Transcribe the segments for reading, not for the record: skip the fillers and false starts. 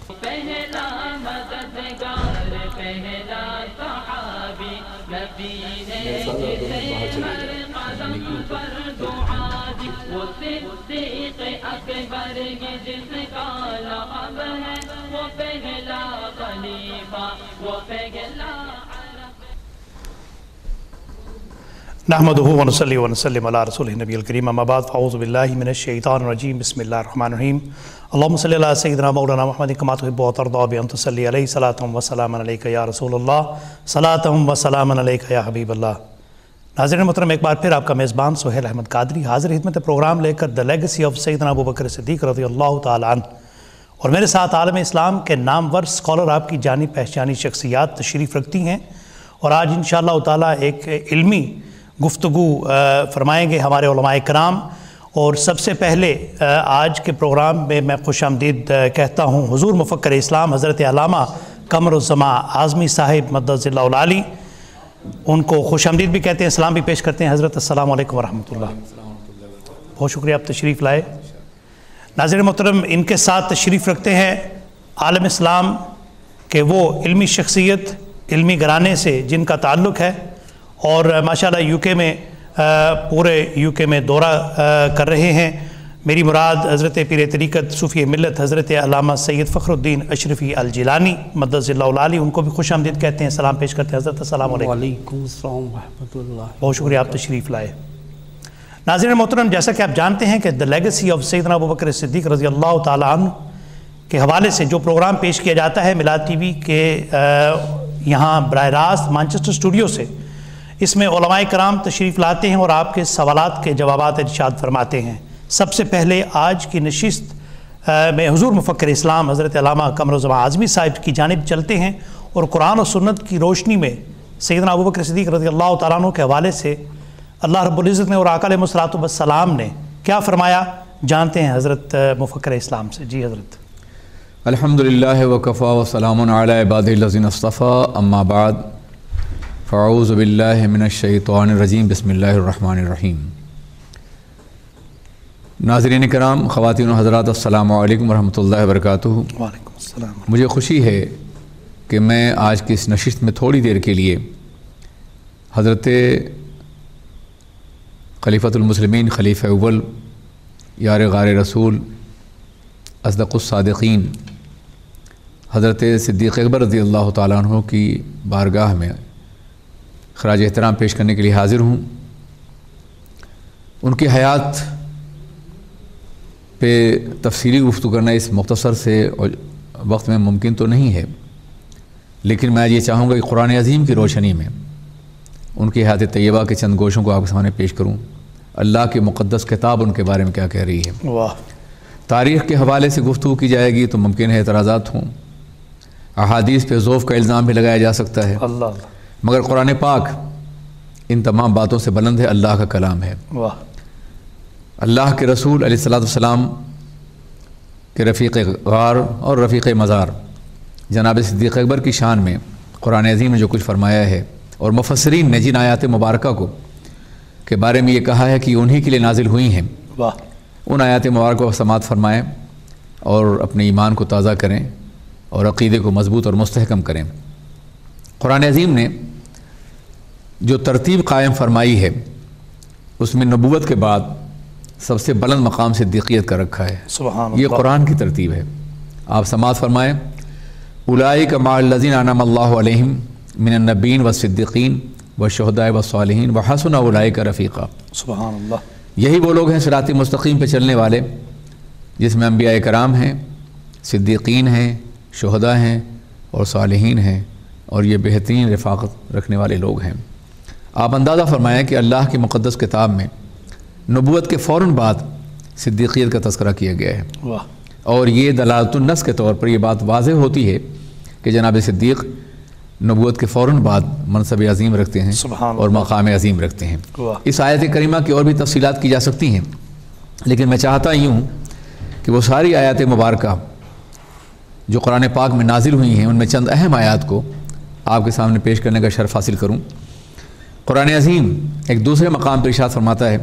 پہلا مددگار پہلا صحابی نبی نے جسے ہر قدم پر دعا دی، وہ صدیق اکبر کی جس کا لقب ہے، وہ پہلا خلیفہ، وہ پہلا نحمدہ ونصلی ونسلم علی رسولہ النبی الکریم، اما بعد فاعوذ باللہ من الشیطان الرجیم، بسم اللہ الرحمن الرحیم۔ اللہم صلی علی سیدنا مولانا محمد کما تحب و ترضی بان تصلی علیہ صلاۃ و سلام علیک یا رسول اللہ، صلاۃ و سلام علیک یا حبیب اللہ۔ ناظرین محترم، ایک بار پھر آپ کا میزبان سہیل احمد قادری حاضر خدمت پروگرام لے کر دی لیگیسی آف سیدنا ابوبکر صدیق رضی اللہ تعالیٰ عنہ، اور میرے ساتھ عالم اسلام کے نامور اسکالر آپ کی جانی پہچانی شخصیات تشریف رکھتی ہیں، اور آج انشاءاللہ تعالیٰ ایک علمی گفتگو فرمائیں گے ہمارے علماء کرام۔ اور سب سے پہلے آج کے پروگرام میں خوش آمدید کہتا ہوں حضور مفکر اسلام حضرت علامہ قمر الزمان اعظمی صاحب مدد اللہ العالی، ان کو خوش آمدید بھی کہتے ہیں، سلام بھی پیش کرتے ہیں۔ حضرت السلام علیکم ورحمۃ اللہ، بہت شکریہ آپ تشریف لائے۔ ناظرین محترم، ان کے ساتھ تشریف رکھتے ہیں عالم اسلام کہ وہ علمی شخصیت، علمی گھرانے سے جن کا تعلق ہے، اور ماشاءاللہ یو کے میں پورے یو کے میں دورہ کر رہے ہیں۔ میری مراد حضرت پیر طریقت صوفی ملت حضرت علامہ سید فخر الدین اشرفی الجیلانی مدد اللہ العالی، ان کو بھی خوش آمدید کہتے ہیں، سلام پیش کرتے ہیں۔ حضرت السلام علیکم۔ وعلیکم السلام ورحمۃ اللہ، بہت شکریہ آپ تشریف لائے۔ ناظرین محترم، جیسا کہ آپ جانتے ہیں کہ دی لیگیسی آف سیدنا ابوبکر صدیق رضی اللہ تعالیٰ عنہ کے حوالے سے جو پروگرام پیش کیا جاتا ہے میلاد ٹی وی کے یہاں براہ راست مانچسٹر اسٹوڈیو سے، اس میں علماء کرام تشریف لاتے ہیں اور آپ کے سوالات کے جوابات ارشاد فرماتے ہیں۔ سب سے پہلے آج کی نشست میں حضور مفکر اسلام حضرت علامہ قمر الزمان اعظمی صاحب کی جانب چلتے ہیں، اور قرآن و سنت کی روشنی میں سیدنا ابوبکر صدیق رضی اللہ تعالیٰ عنہ کے حوالے سے اللہ رب العزت نے اور آقا علیہ الصلوۃ والسلام نے کیا فرمایا، جانتے ہیں حضرت مفکر اسلام سے۔ جی حضرت۔ الحمدللہ وکفا وسلام علی عبادہ الذین اصطفیٰ، اما بعد فاعوذ باللہ من الشیطان الرجیم، بسم اللہ الرحمن الرحیم۔ ناظرین کرام، خواتین و حضرات، السلام علیکم ورحمۃ اللہ وبرکاتہ۔ وعلیکم السلام۔ مجھے خوشی ہے کہ میں آج کی اس نشست میں تھوڑی دیر کے لیے حضرت خلیفۃ المسلمین، خلیفہ اول، یار غار رسول، اصدق الصادقین حضرت صدیق اکبر رضی اللہ تعالیٰ عنہ کی بارگاہ میں خراج احترام پیش کرنے کے لیے حاضر ہوں۔ ان کی حیات پہ تفصیلی گفتگو کرنا اس مختصر سے وقت میں ممکن تو نہیں ہے، لیکن میں یہ چاہوں گا کہ قرآن عظیم کی روشنی میں ان کی حیات طیبہ کے چند گوشوں کو آپ کے سامنے پیش کروں۔ اللہ کی مقدس کتاب ان کے بارے میں کیا کہہ رہی ہے۔ واہ۔ تاریخ کے حوالے سے گفتگو کی جائے گی تو ممکن ہے اعتراضات ہوں، احادیث پہ ذوف کا الزام بھی لگایا جا سکتا ہے، اللہ، مگر قرآن پاک ان تمام باتوں سے بلند ہے، اللہ کا کلام ہے۔ واہ۔ اللہ کے رسول علیہ الصلوۃ والسلام کے رفیق غار اور رفیق مزار جناب صدیق اکبر کی شان میں قرآن عظیم نے جو کچھ فرمایا ہے، اور مفسرین نے جن آیات مبارکہ کو کے بارے میں یہ کہا ہے کہ انہی کے لیے نازل ہوئی ہیں، واہ، ان آیات مبارکہ کو سماعت فرمائیں اور اپنے ایمان کو تازہ کریں اور عقیدے کو مضبوط اور مستحکم کریں۔ قرآن عظیم نے جو ترتیب قائم فرمائی ہے اس میں نبوت کے بعد سب سے بلند مقام صدیقیت کا رکھا ہے۔ سبحان یہ اللہ۔ قرآن کی ترتیب ہے۔ آپ سماعت فرمائیں، اولئک مع الذین انعم اللہ علیہم من النبیین والصدیقین والشہداء والصالحین وحسن اولئک رفیقا۔ سبحان اللہ۔ یہی وہ لوگ ہیں صراط مستقیم پہ چلنے والے، جس میں انبیاء کرام ہیں، صدیقین ہیں، شہداء ہیں اور صالحین ہیں، اور یہ بہترین رفاقت رکھنے والے لوگ ہیں۔ آپ اندازہ فرمائیں کہ اللہ کی مقدس کتاب میں نبوت کے فوراً بعد صدیقیت کا تذکرہ کیا گیا ہے، واہ، اور یہ دلالت النص کے طور پر یہ بات واضح ہوتی ہے کہ جناب صدیق نبوت کے فوراً بعد منصب عظیم رکھتے ہیں سبحان اور اللہ۔ مقام عظیم رکھتے ہیں۔ واہ۔ اس آیت کریمہ کی اور بھی تفصیلات کی جا سکتی ہیں، لیکن میں چاہتا ہی ہوں کہ وہ ساری آیات مبارکہ جو قرآن پاک میں نازل ہوئی ہیں ان میں چند اہم آیات کو آپ کے سامنے پیش کرنے کا شرف حاصل کروں۔ قرآن عظیم ایک دوسرے مقام پر ارشاد فرماتا ہے،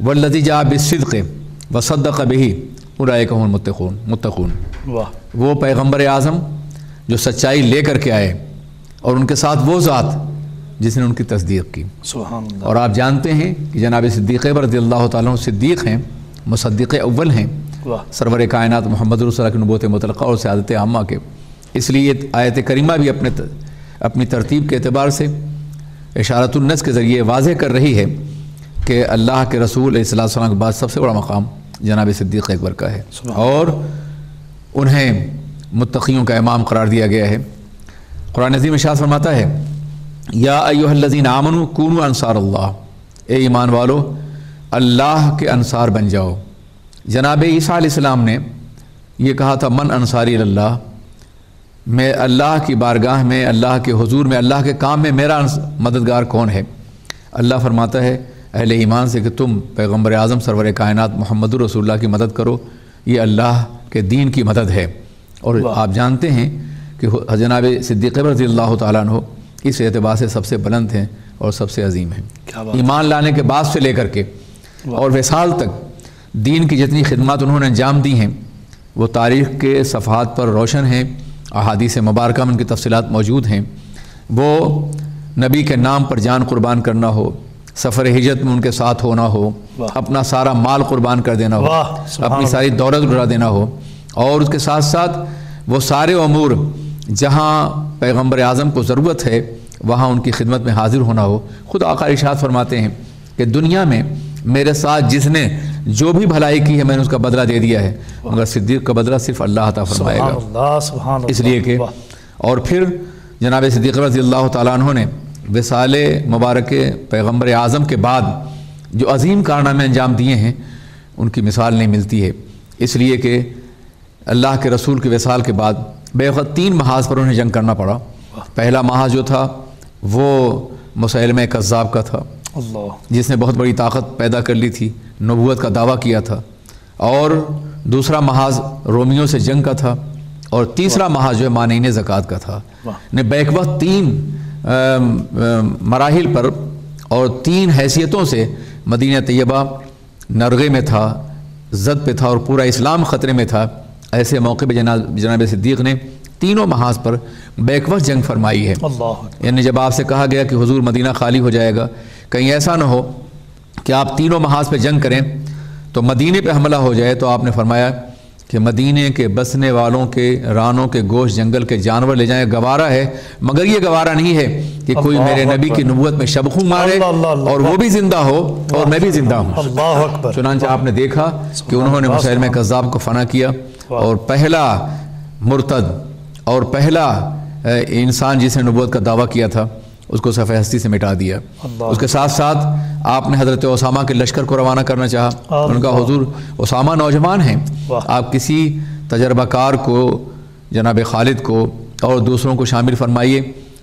والذی جاء بالصدق وصدق بہ اولئک هم المتقون۔ واہ وہ پیغمبر اعظم جو سچائی لے کر کے آئے، اور ان کے ساتھ وہ ذات جس نے ان کی تصدیق کی۔ سبحان اللہ۔ اور آپ جانتے ہیں کہ جناب صدیق اکبر رضی اللہ تعالیٰ عنہ صدیق ہیں، مصدق اول ہیں، واہ سرور کائنات محمد رسول اللہ کی نبوت مطلقہ اور سعادت عامہ کے۔ اس لیے آیت کریمہ بھی اپنی ترتیب کے اعتبار سے اشارۃ النص کے ذریعے واضح کر رہی ہے کہ اللہ کے رسول علیہ الصلوۃ والسلام کے بعد سب سے بڑا مقام جناب صدیق اکبر کا ہے، اور انہیں متقیوں کا امام قرار دیا گیا ہے۔ قرآن عظیم ارشاد فرماتا ہے یا ایھا الذین آمنوا کونوا انصار اللہ، اے ایمان والو اللہ کے انصار بن جاؤ۔ جناب عیسیٰ علیہ السلام نے یہ کہا تھا من انصاری اللہ، میں اللہ کی بارگاہ میں، اللہ کے حضور میں، اللہ کے کام میں میرا مددگار کون ہے؟ اللہ فرماتا ہے اہل ایمان سے کہ تم پیغمبر اعظم سرور کائنات محمد رسول اللہ کی مدد کرو، یہ اللہ کے دین کی مدد ہے۔ اور آپ جانتے ہیں کہ جناب صدیق رضی اللہ تعالیٰ عنہ اس اعتبار سے سب سے بلند ہیں اور سب سے عظیم ہیں۔ ایمان لانے کے بعد سے لے کر کے اور وصال تک دین کی جتنی خدمات انہوں نے انجام دی ہیں وہ تاریخ کے صفحات پر روشن ہیں، احادیث مبارکہ میں ان کی تفصیلات موجود ہیں۔ وہ نبی کے نام پر جان قربان کرنا ہو، سفر ہجرت میں ان کے ساتھ ہونا ہو، اپنا سارا مال قربان کر دینا ہو، اپنی ساری دولت اڑا دینا ہو، اور اس کے ساتھ ساتھ وہ سارے امور جہاں پیغمبر اعظم کو ضرورت ہے وہاں ان کی خدمت میں حاضر ہونا ہو۔ خود آقا ارشاد فرماتے ہیں کہ دنیا میں میرے ساتھ جس نے جو بھی بھلائی کی ہے میں نے اس کا بدلہ دے دیا ہے، مگر صدیق کا بدلہ صرف اللہ عطا فرمائے گا۔ اس لیے کہ اور پھر جناب صدیق رضی اللہ تعالیٰ عنہ نے وصال مبارک پیغمبر اعظم کے بعد جو عظیم کارنامے انجام دیے ہیں ان کی مثال نہیں ملتی ہے، اس لیے کہ اللہ کے رسول کے وصال کے بعد بے وقت 3 محاذ پر انہیں جنگ کرنا پڑا۔ پہلا محاذ جو تھا وہ مسیلمہ کذاب کا تھا، جس نے بہت بڑی طاقت پیدا کر لی تھی، نبوت کا دعویٰ کیا تھا، اور دوسرا محاذ رومیوں سے جنگ کا تھا، اور تیسرا محاذ جو ہے مانعین زکوٰۃ کا تھا۔ نے بیک وقت 3 مراحل پر اور 3 حیثیتوں سے مدینہ طیبہ نرغے میں تھا، زد پہ تھا، اور پورا اسلام خطرے میں تھا۔ ایسے موقع پہ جناب صدیق نے تینوں محاذ پر بیک وقت جنگ فرمائی ہے۔ یعنی جب آپ سے کہا گیا کہ حضور مدینہ خالی ہو جائے گا، کہیں ایسا نہ ہو کہ آپ تینوں محاذ پہ جنگ کریں تو مدینے پہ حملہ ہو جائے، تو آپ نے فرمایا کہ مدینے کے بسنے والوں کے رانوں کے گوشت جنگل کے جانور لے جائیں، گوارا ہے، مگر یہ گوارا نہیں ہے کہ کوئی میرے نبی کی نبوت میں شبخوں مارے اور وہ بھی زندہ ہو اور میں بھی زندہ ہوں۔ چنانچہ آپ نے دیکھا کہ انہوں نے مسیلمہ کذاب کو فنا کیا، اور پہلا مرتد اور پہلا انسان جس نے نبوت کا دعویٰ کیا تھا اس کو صفحہ ہستی سے مٹا دیا۔ اس کے ساتھ ساتھ آپ نے حضرت اسامہ کے لشکر کو روانہ کرنا چاہا، ان کا حضور اسامہ نوجوان ہیں، آپ کسی تجربہ کار کو جناب خالد کو اور دوسروں کو شامل فرمائیے،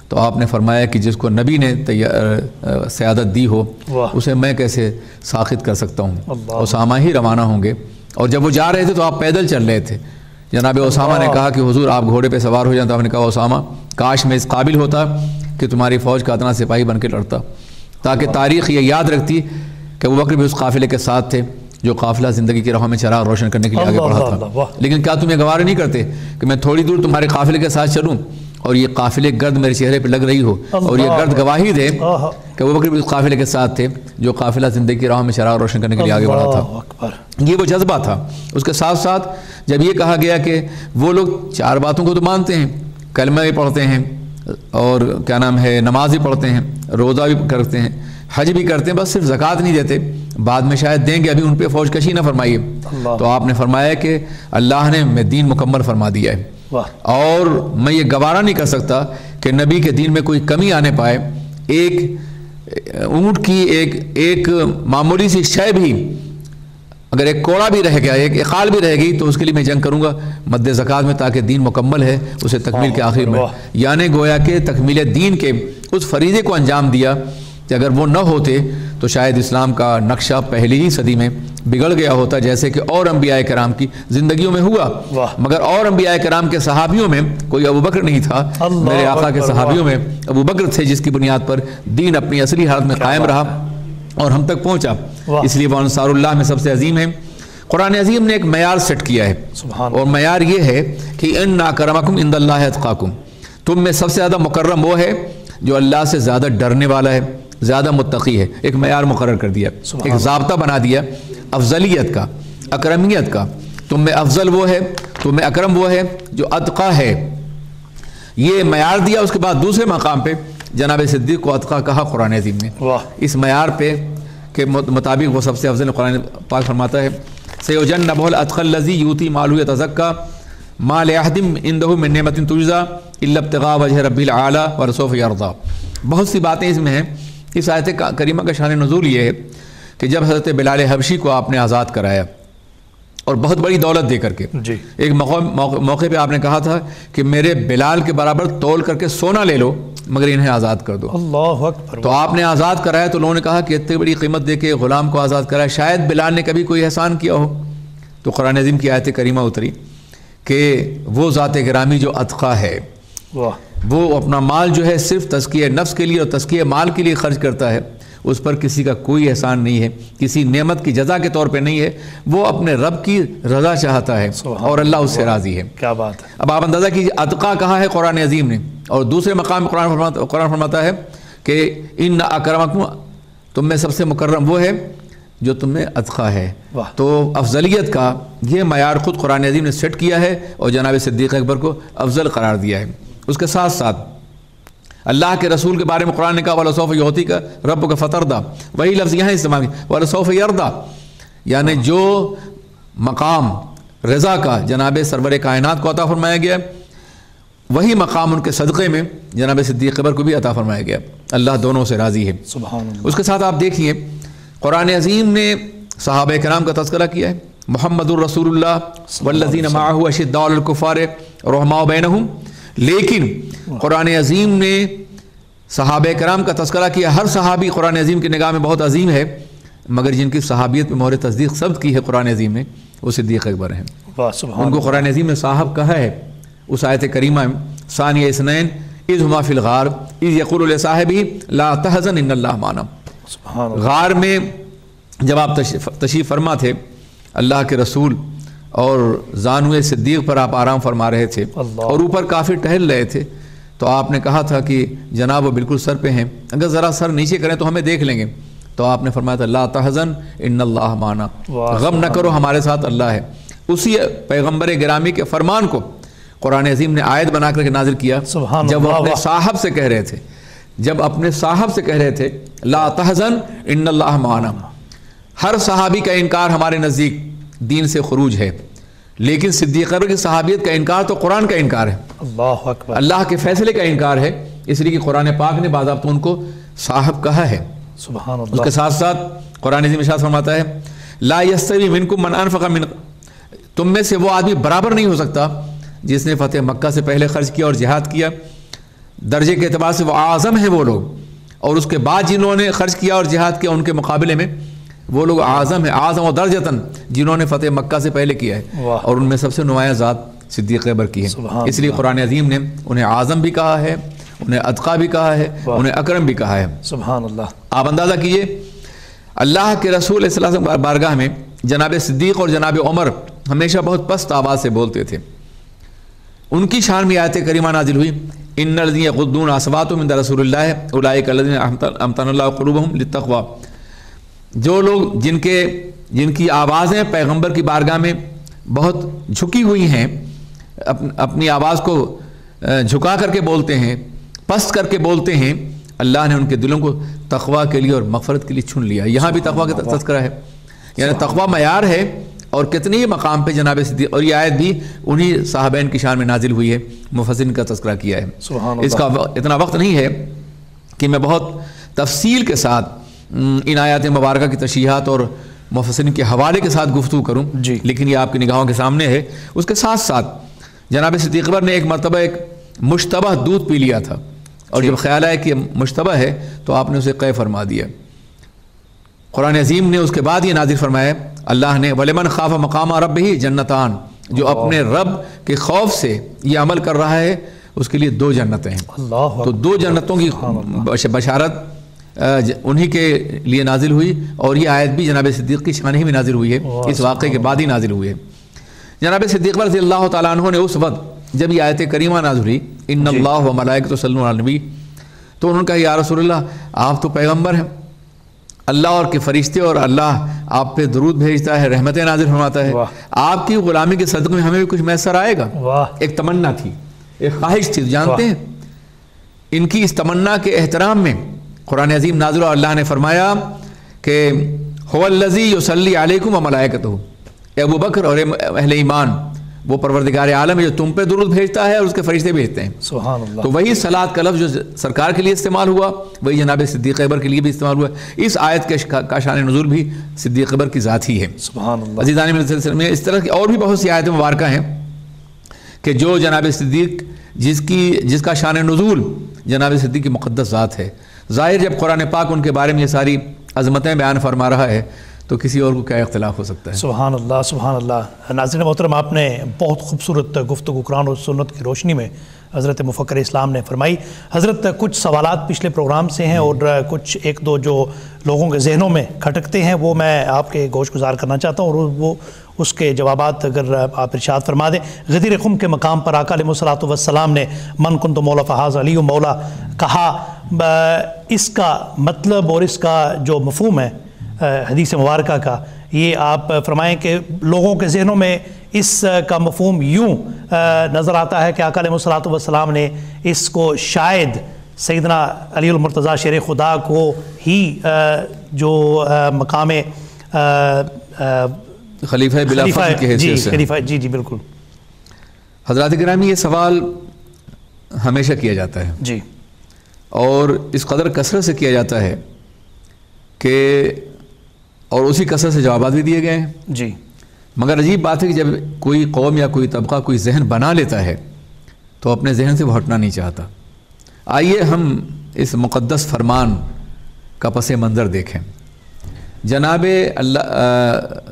تو آپ نے فرمایا کہ جس کو نبی نے سیادت دی ہو اسے میں کیسے ساخط کر سکتا ہوں، اسامہ ہی روانہ ہوں گے۔ اور جب وہ جا رہے تھے تو آپ پیدل چل رہے تھے۔ جناب اسامہ نے کہا کہ حضور آپ گھوڑے پہ سوار ہو جائیں، تو آپ نے کہا اسامہ کاش میں اس قابل ہوتا کہ تمہاری فوج کا اتنا سپاہی بن کے لڑتا، تاکہ تاریخ یہ یاد رکھتی کہ وہ بکر بھی اس قافلے کے ساتھ تھے جو قافلہ زندگی کی راہوں میں چراغ روشن کرنے کے لیے آگے بڑھا تھا۔ لیکن کیا تم یہ گوارا نہیں کرتے کہ میں تھوڑی دور تمہارے قافلے کے ساتھ چلوں اور یہ قافلے گرد میرے چہرے پہ لگ رہی ہو، اور یہ گرد گواہی دے کہ وہ بکر بھی اس قافلے کے ساتھ تھے جو قافلہ زندگی کی راہوں میں چراغ روشن کرنے کے لیے آگے بڑھا تھا۔ یہ وہ جذبہ تھا۔ اس کے ساتھ ساتھ جب یہ کہا گیا کہ وہ لوگ 4 باتوں کو تو مانتے ہیں، کلمہ بھی پڑھتے ہیں اور کیا نام ہے نماز بھی پڑھتے ہیں، روزہ بھی کرتے ہیں، حج بھی کرتے ہیں، بس صرف زکوٰۃ نہیں دیتے، بعد میں شاید دیں گے، ابھی ان پہ فوج کشی نہ فرمائیے۔ تو آپ نے فرمایا کہ اللہ نے میں دین مکمل فرما دیا ہے، اور میں یہ گوارا نہیں کر سکتا کہ نبی کے دین میں کوئی کمی آنے پائے۔ ایک اونٹ کی ایک معمولی سی شے بھی اگر ایک کوڑا بھی رہ گیا، ایک اقال بھی رہ گئی، تو اس کے لیے میں جنگ کروں گا مد زکوٰۃ میں، تاکہ دین مکمل ہے اسے تکمیل کے آخر میں، یعنی گویا کہ تکمیل دین کے اس فریضے کو انجام دیا کہ اگر وہ نہ ہوتے تو شاید اسلام کا نقشہ پہلی ہی صدی میں بگڑ گیا ہوتا، جیسے کہ اور انبیاء کرام کی زندگیوں میں ہوا۔ مگر اور انبیاء کرام کے صحابیوں میں کوئی ابو بکر نہیں تھا، میرے آقا کے صحابیوں میں ابو بکر تھے جس کی بنیاد پر دین اپنی اصلی حالت میں قائم رہا اور ہم تک پہنچا، اس لیے وہ انصار اللہ میں سب سے عظیم ہیں۔ قرآن عظیم نے ایک معیار سیٹ کیا ہے، سبحان اور معیار یہ ہے کہ ان اکرمکم عند اللہ اتقاکم، تم میں سب سے زیادہ مکرم وہ ہے جو اللہ سے زیادہ ڈرنے والا ہے، زیادہ متقی ہے۔ ایک معیار مقرر کر دیا، ایک ضابطہ بنا دیا افضلیت کا، اکرمیت کا۔ تم میں افضل وہ ہے، تم میں اکرم وہ ہے جو اتقا ہے، یہ معیار دیا۔ اس کے بعد دوسرے مقام پہ جناب صدیق کو اتقا کہا قرآن عظیم نے، اس معیار پہ کے مطابق وہ سب سے افضل قرآن پاک فرماتا ہے سیجنبہ الاتقی الذی یؤتی مالہ یتزکی ما لأحد عنده من نعمت تجزی الا ابتغاء وجہ ربہ الاعلی ولسوف یرضی۔ بہت سی باتیں اس میں ہیں۔ اس آیت کریمہ کا شان نزول یہ ہے کہ جب حضرت بلال حبشی کو آپ نے آزاد کرایا اور بہت بڑی دولت دے کر کے، جی ایک موقع پہ آپ نے کہا تھا کہ میرے بلال کے برابر تول کر کے سونا لے لو مگر انہیں آزاد کر دو۔ اللہ اکبر۔ تو آپ نے آزاد کرایا تو لوگوں نے کہا کہ اتنی بڑی قیمت دے کے غلام کو آزاد کرایا، شاید بلال نے کبھی کوئی احسان کیا ہو۔ تو قرآن عظیم کی آیت کریمہ اتری کہ وہ ذات گرامی جو اتقا ہے، وہ اپنا مال جو ہے صرف تزکیہ نفس کے لیے اور تزکیہ مال کے لیے خرچ کرتا ہے، اس پر کسی کا کوئی احسان نہیں ہے، کسی نعمت کی جزا کے طور پہ نہیں ہے، وہ اپنے رب کی رضا چاہتا ہے اور اللہ اس سے راضی ہے۔ کیا بات ہے۔ اب آپ اندازہ کیجیے اتقا کہا ہے قرآن عظیم نے، اور دوسرے مقام قرآن فرماتا ہے کہ ان اکرمکم، تم میں سب سے مکرم وہ ہے جو تم میں اتقا ہے۔ تو افضلیت کا یہ معیار خود قرآن عظیم نے سیٹ کیا ہے اور جناب صدیق اکبر کو افضل قرار دیا ہے۔ اس کے ساتھ ساتھ اللہ کے رسول کے بارے میں قرآن نے کہا وَلَسَوْفَ يُعْطِيكَ رَبُّكَ فَتَرْضَىٰ، وہی لفظ یہاں استعمال وَلَسَوْفَ يَرْضَىٰ، یعنی جو مقام رضا کا جناب سرور کائنات کو عطا فرمایا گیا وہی مقام ان کے صدقے میں جناب صدیق اکبر کو بھی عطا فرمایا گیا۔ اللہ دونوں سے راضی ہے۔ سبحان اللہ۔ اس کے ساتھ آپ دیکھیے قرآن عظیم نے صحابہ کرام کا تذکرہ کیا ہے، محمد الرسول اللہ والذین معہ اشداء علی الکفار رحماء بینہم، لیکن قرآن عظیم نے صحابہ کرام کا تذکرہ کیا۔ ہر صحابی قرآن عظیم کی نگاہ میں بہت عظیم ہے، مگر جن کی صحابیت میں مہر تصدیق ثبت کی ہے قرآن عظیم نے وہ صدیق اکبر ہیں۔ ان کو قرآن عظیم نے صاحب کہا ہے اس آیت کریمہ ثانی اثنین اذ ہما فی الغار اذ یقول لصاحبہ لا تحزن ان اللہ معنا۔ غار میں جب آپ تشریف فرما تھے، اللہ کے رسول اور زانوِ صدیق پر آپ آرام فرما رہے تھے اور اوپر کافی ٹہل رہے تھے، تو آپ نے کہا تھا کہ جناب وہ بالکل سر پہ ہیں، اگر ذرا سر نیچے کریں تو ہمیں دیکھ لیں گے۔ تو آپ نے فرمایا تھا لا تحزن ان اللہ معنا، غم نہ کرو ہمارے ساتھ اللہ ہے۔ اسی پیغمبر گرامی کے فرمان کو قرآن عظیم نے آیت بنا کر کے نازل کیا جب وہ اپنے صاحب سے کہہ رہے تھے، جب اپنے صاحب سے کہہ رہے تھے لا تحزن ان اللہ معنا۔ ہر صحابی کا انکار ہمارے نزدیک دین سے خروج ہے، لیکن صدیق اکبر کی صحابیت کا انکار تو قرآن کا انکار ہے، اللہ اکبر، اللہ کے فیصلے کا انکار ہے، اس لیے کہ قرآن پاک نے باضابطہ ان کو صاحب کہا ہے۔ سبحان اللہ۔ اس کے ساتھ ساتھ قرآن عظیم ارشاد فرماتا ہے لا یستوی منکم من انفق من، تم میں سے وہ آدمی برابر نہیں ہو سکتا جس نے فتح مکہ سے پہلے خرچ کیا اور جہاد کیا، درجے کے اعتبار سے وہ اعظم ہیں وہ لوگ، اور اس کے بعد جنہوں نے خرچ کیا اور جہاد کیا ان کے مقابلے میں وہ لوگ اعظم ہیں، اعظم و درجتاً جنہوں نے فتح مکہ سے پہلے کیا ہے، اور ان میں سب سے نمایاں ذات صدیق اکبر کی ہے۔ اس لیے قرآن عظیم نے انہیں اعظم بھی کہا ہے، انہیں اتقا بھی کہا ہے، انہیں اکرم بھی کہا ہے۔ سبحان اللہ۔ آپ اندازہ کیجئے اللہ کے رسول صلی اللہ علیہ وسلم بارگاہ میں جناب صدیق اور جناب عمر ہمیشہ بہت پست آواز سے بولتے تھے، ان کی شان میں آیت کریمہ نازل ہوئی ان الذین یغضون اصواتهم عند رسول اللہ اولئک الذین امتحن اللہ قلوبهم للتقوی، جو لوگ جن کی آوازیں پیغمبر کی بارگاہ میں بہت جھکی ہوئی ہیں، اپنی آواز کو جھکا کر کے بولتے ہیں، پست کر کے بولتے ہیں، اللہ نے ان کے دلوں کو تقوی کے لیے اور مغفرت کے لیے چن لیا۔ یہاں بھی تقوی کا تذکرہ ہے، یعنی تقوی معیار ہے، اور کتنے ہی مقام پہ جناب صدیق، اور یہ آیت بھی انہی صحابین کی شان میں نازل ہوئی ہے، مفسرین کا تذکرہ کیا ہے۔ اس کا اتنا وقت نہیں ہے کہ میں بہت تفصیل کے ساتھ ان آیات مبارکہ کی تشریحات اور مفسرین کے حوالے کے ساتھ گفتگو کروں، لیکن یہ آپ کی نگاہوں کے سامنے ہے۔ اس کے ساتھ ساتھ جناب صدیق اکبر نے ایک مرتبہ ایک مشتبہ دودھ پی لیا تھا، اور جب خیال آیا کہ مشتبہ ہے تو آپ نے اسے قے فرما دیا۔ قرآن عظیم نے اس کے بعد یہ نازل فرمایا، اللہ نے وَلِمَنْ خَافَ مَقَامَ رَبِّهِ جَنَّتَانِ، جو اپنے رب کے خوف سے یہ عمل کر رہا ہے اس کے لیے 2 جنتیں ہیں۔ تو 2 جنتوں کی بشارت انہی کے لیے نازل ہوئی، اور یہ آیت بھی جناب صدیق کی شان ہی میں نازل ہوئی ہے، اس واقعے کے بعد ہی نازل ہوئی ہے۔ جناب صدیق رضی اللہ تعالیٰ عنہ نے اس وقت جب یہ آیت کریمہ نازل ہوئی ان اللہ و ملائکۃ یصلون علی النبی، تو انہوں نے کہا یا رسول اللہ آپ تو پیغمبر ہیں، اللہ اور کے فرشتے اور اللہ آپ پہ درود بھیجتا ہے، رحمتیں نازل فرماتا ہے، آپ کی غلامی کے صدقے میں ہمیں بھی کچھ میسر آئے گا۔ ایک تمنا تھی، ایک خواہش تھی، جانتے ہیں ان کی اس تمنا کے احترام میں قرآن عظیم نازل اور اللہ نے فرمایا کہ هو الذی یصلی علیکم وملائکتہ، اے ابو بکر اور اہل ایمان، وہ پروردگار عالم ہے جو تم پہ درود بھیجتا ہے اور اس کے فرشتے بھیجتے ہیں۔ سبحان اللہ۔ تو وہی صلاۃ کا لفظ جو سرکار کے لیے استعمال ہوا وہی جناب صدیق اکبر کے لیے بھی استعمال ہوا۔ اس آیت کا شان نزول بھی صدیق اکبر کی ذات ہی ہے۔ سبحان اللہ۔ عزیزان من السلسلہ میں اس طرح کی اور بھی بہت سی آیتیں مبارکہ ہیں کہ جو جناب صدیق جس کا شان نزول جناب صدیق کی مقدس ذات ہے۔ ظاہر جب قرآن پاک ان کے بارے میں یہ ساری عظمتیں بیان فرما رہا ہے تو کسی اور کو کیا اختلاف ہو سکتا ہے؟ سبحان اللہ، سبحان اللہ۔ ناظرین محترم، آپ نے بہت خوبصورت گفتگو قرآن اور سنت کی روشنی میں حضرت مفکر اسلام نے فرمائی۔ حضرت کچھ سوالات پچھلے پروگرام سے ہیں اور کچھ ایک دو جو لوگوں کے ذہنوں میں کھٹکتے ہیں وہ میں آپ کے گوش گزار کرنا چاہتا ہوں، اور وہ اس کے جوابات اگر آپ ارشاد فرما دیں۔ غدیر خم کے مقام پر آقا علیہ الصلوۃ والسلام نے من کنت مولا فہذا علی مولا کہا، اس کا مطلب اور اس کا جو مفہوم ہے حدیث مبارکہ کا، یہ آپ فرمائیں کہ لوگوں کے ذہنوں میں اس کا مفہوم یوں نظر آتا ہے کہ آقا علیہ الصلوۃ والسلام نے اس کو شاید سیدنا علی المرتضیٰ شیر خدا کو ہی جو مقام خلیفہ بلا فخر کی حیثیت سے۔ خلیفہ، جی جی بالکل۔ حضرات گرامی، یہ سوال ہمیشہ کیا جاتا ہے جی، اور اس قدر کثرت سے کیا جاتا ہے کہ اور اسی کثرت سے جوابات بھی دیے گئے ہیں۔ جی، مگر عجیب بات ہے کہ جب کوئی قوم یا کوئی طبقہ کوئی ذہن بنا لیتا ہے تو اپنے ذہن سے وہ ہٹنا نہیں چاہتا۔ آئیے ہم اس مقدس فرمان کا پس منظر دیکھیں۔ جناب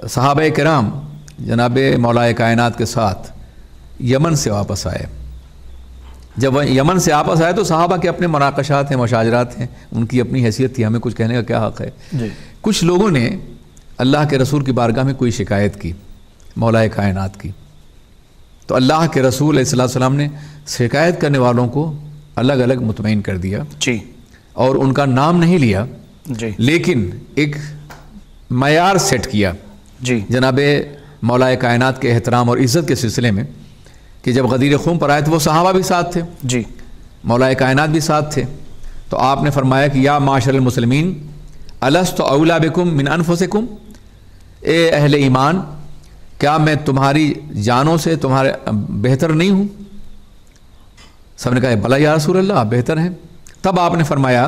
صحابہ کرام جناب مولا کائنات کے ساتھ یمن سے واپس آئے۔ جب وہ یمن سے واپس آئے تو صحابہ کے اپنے مناقشات ہیں، مشاجرات ہیں، ان کی اپنی حیثیت تھی، ہمیں کچھ کہنے کا کیا حق ہے۔ کچھ لوگوں نے اللہ کے رسول کی بارگاہ میں کوئی شکایت کی مولا کائنات کی، تو اللہ کے رسول علیہ السلام نے شکایت کرنے والوں کو الگ الگ مطمئن کر دیا جی، اور ان کا نام نہیں لیا، جی لیکن ایک معیار سیٹ کیا جی جناب مولا کائنات کے احترام اور عزت کے سلسلے میں کہ جب غدیر خم پر آئے تو وہ صحابہ بھی ساتھ تھے، جی، مولا کائنات بھی ساتھ تھے، تو آپ نے فرمایا کہ یا معاشر المسلمین الست اولا بکم من انفسکم، اے اہل ایمان کیا میں تمہاری جانوں سے تمہارے بہتر نہیں ہوں؟ سب نے کہا بلا یا رسول اللہ آپ بہتر ہیں۔ تب آپ نے فرمایا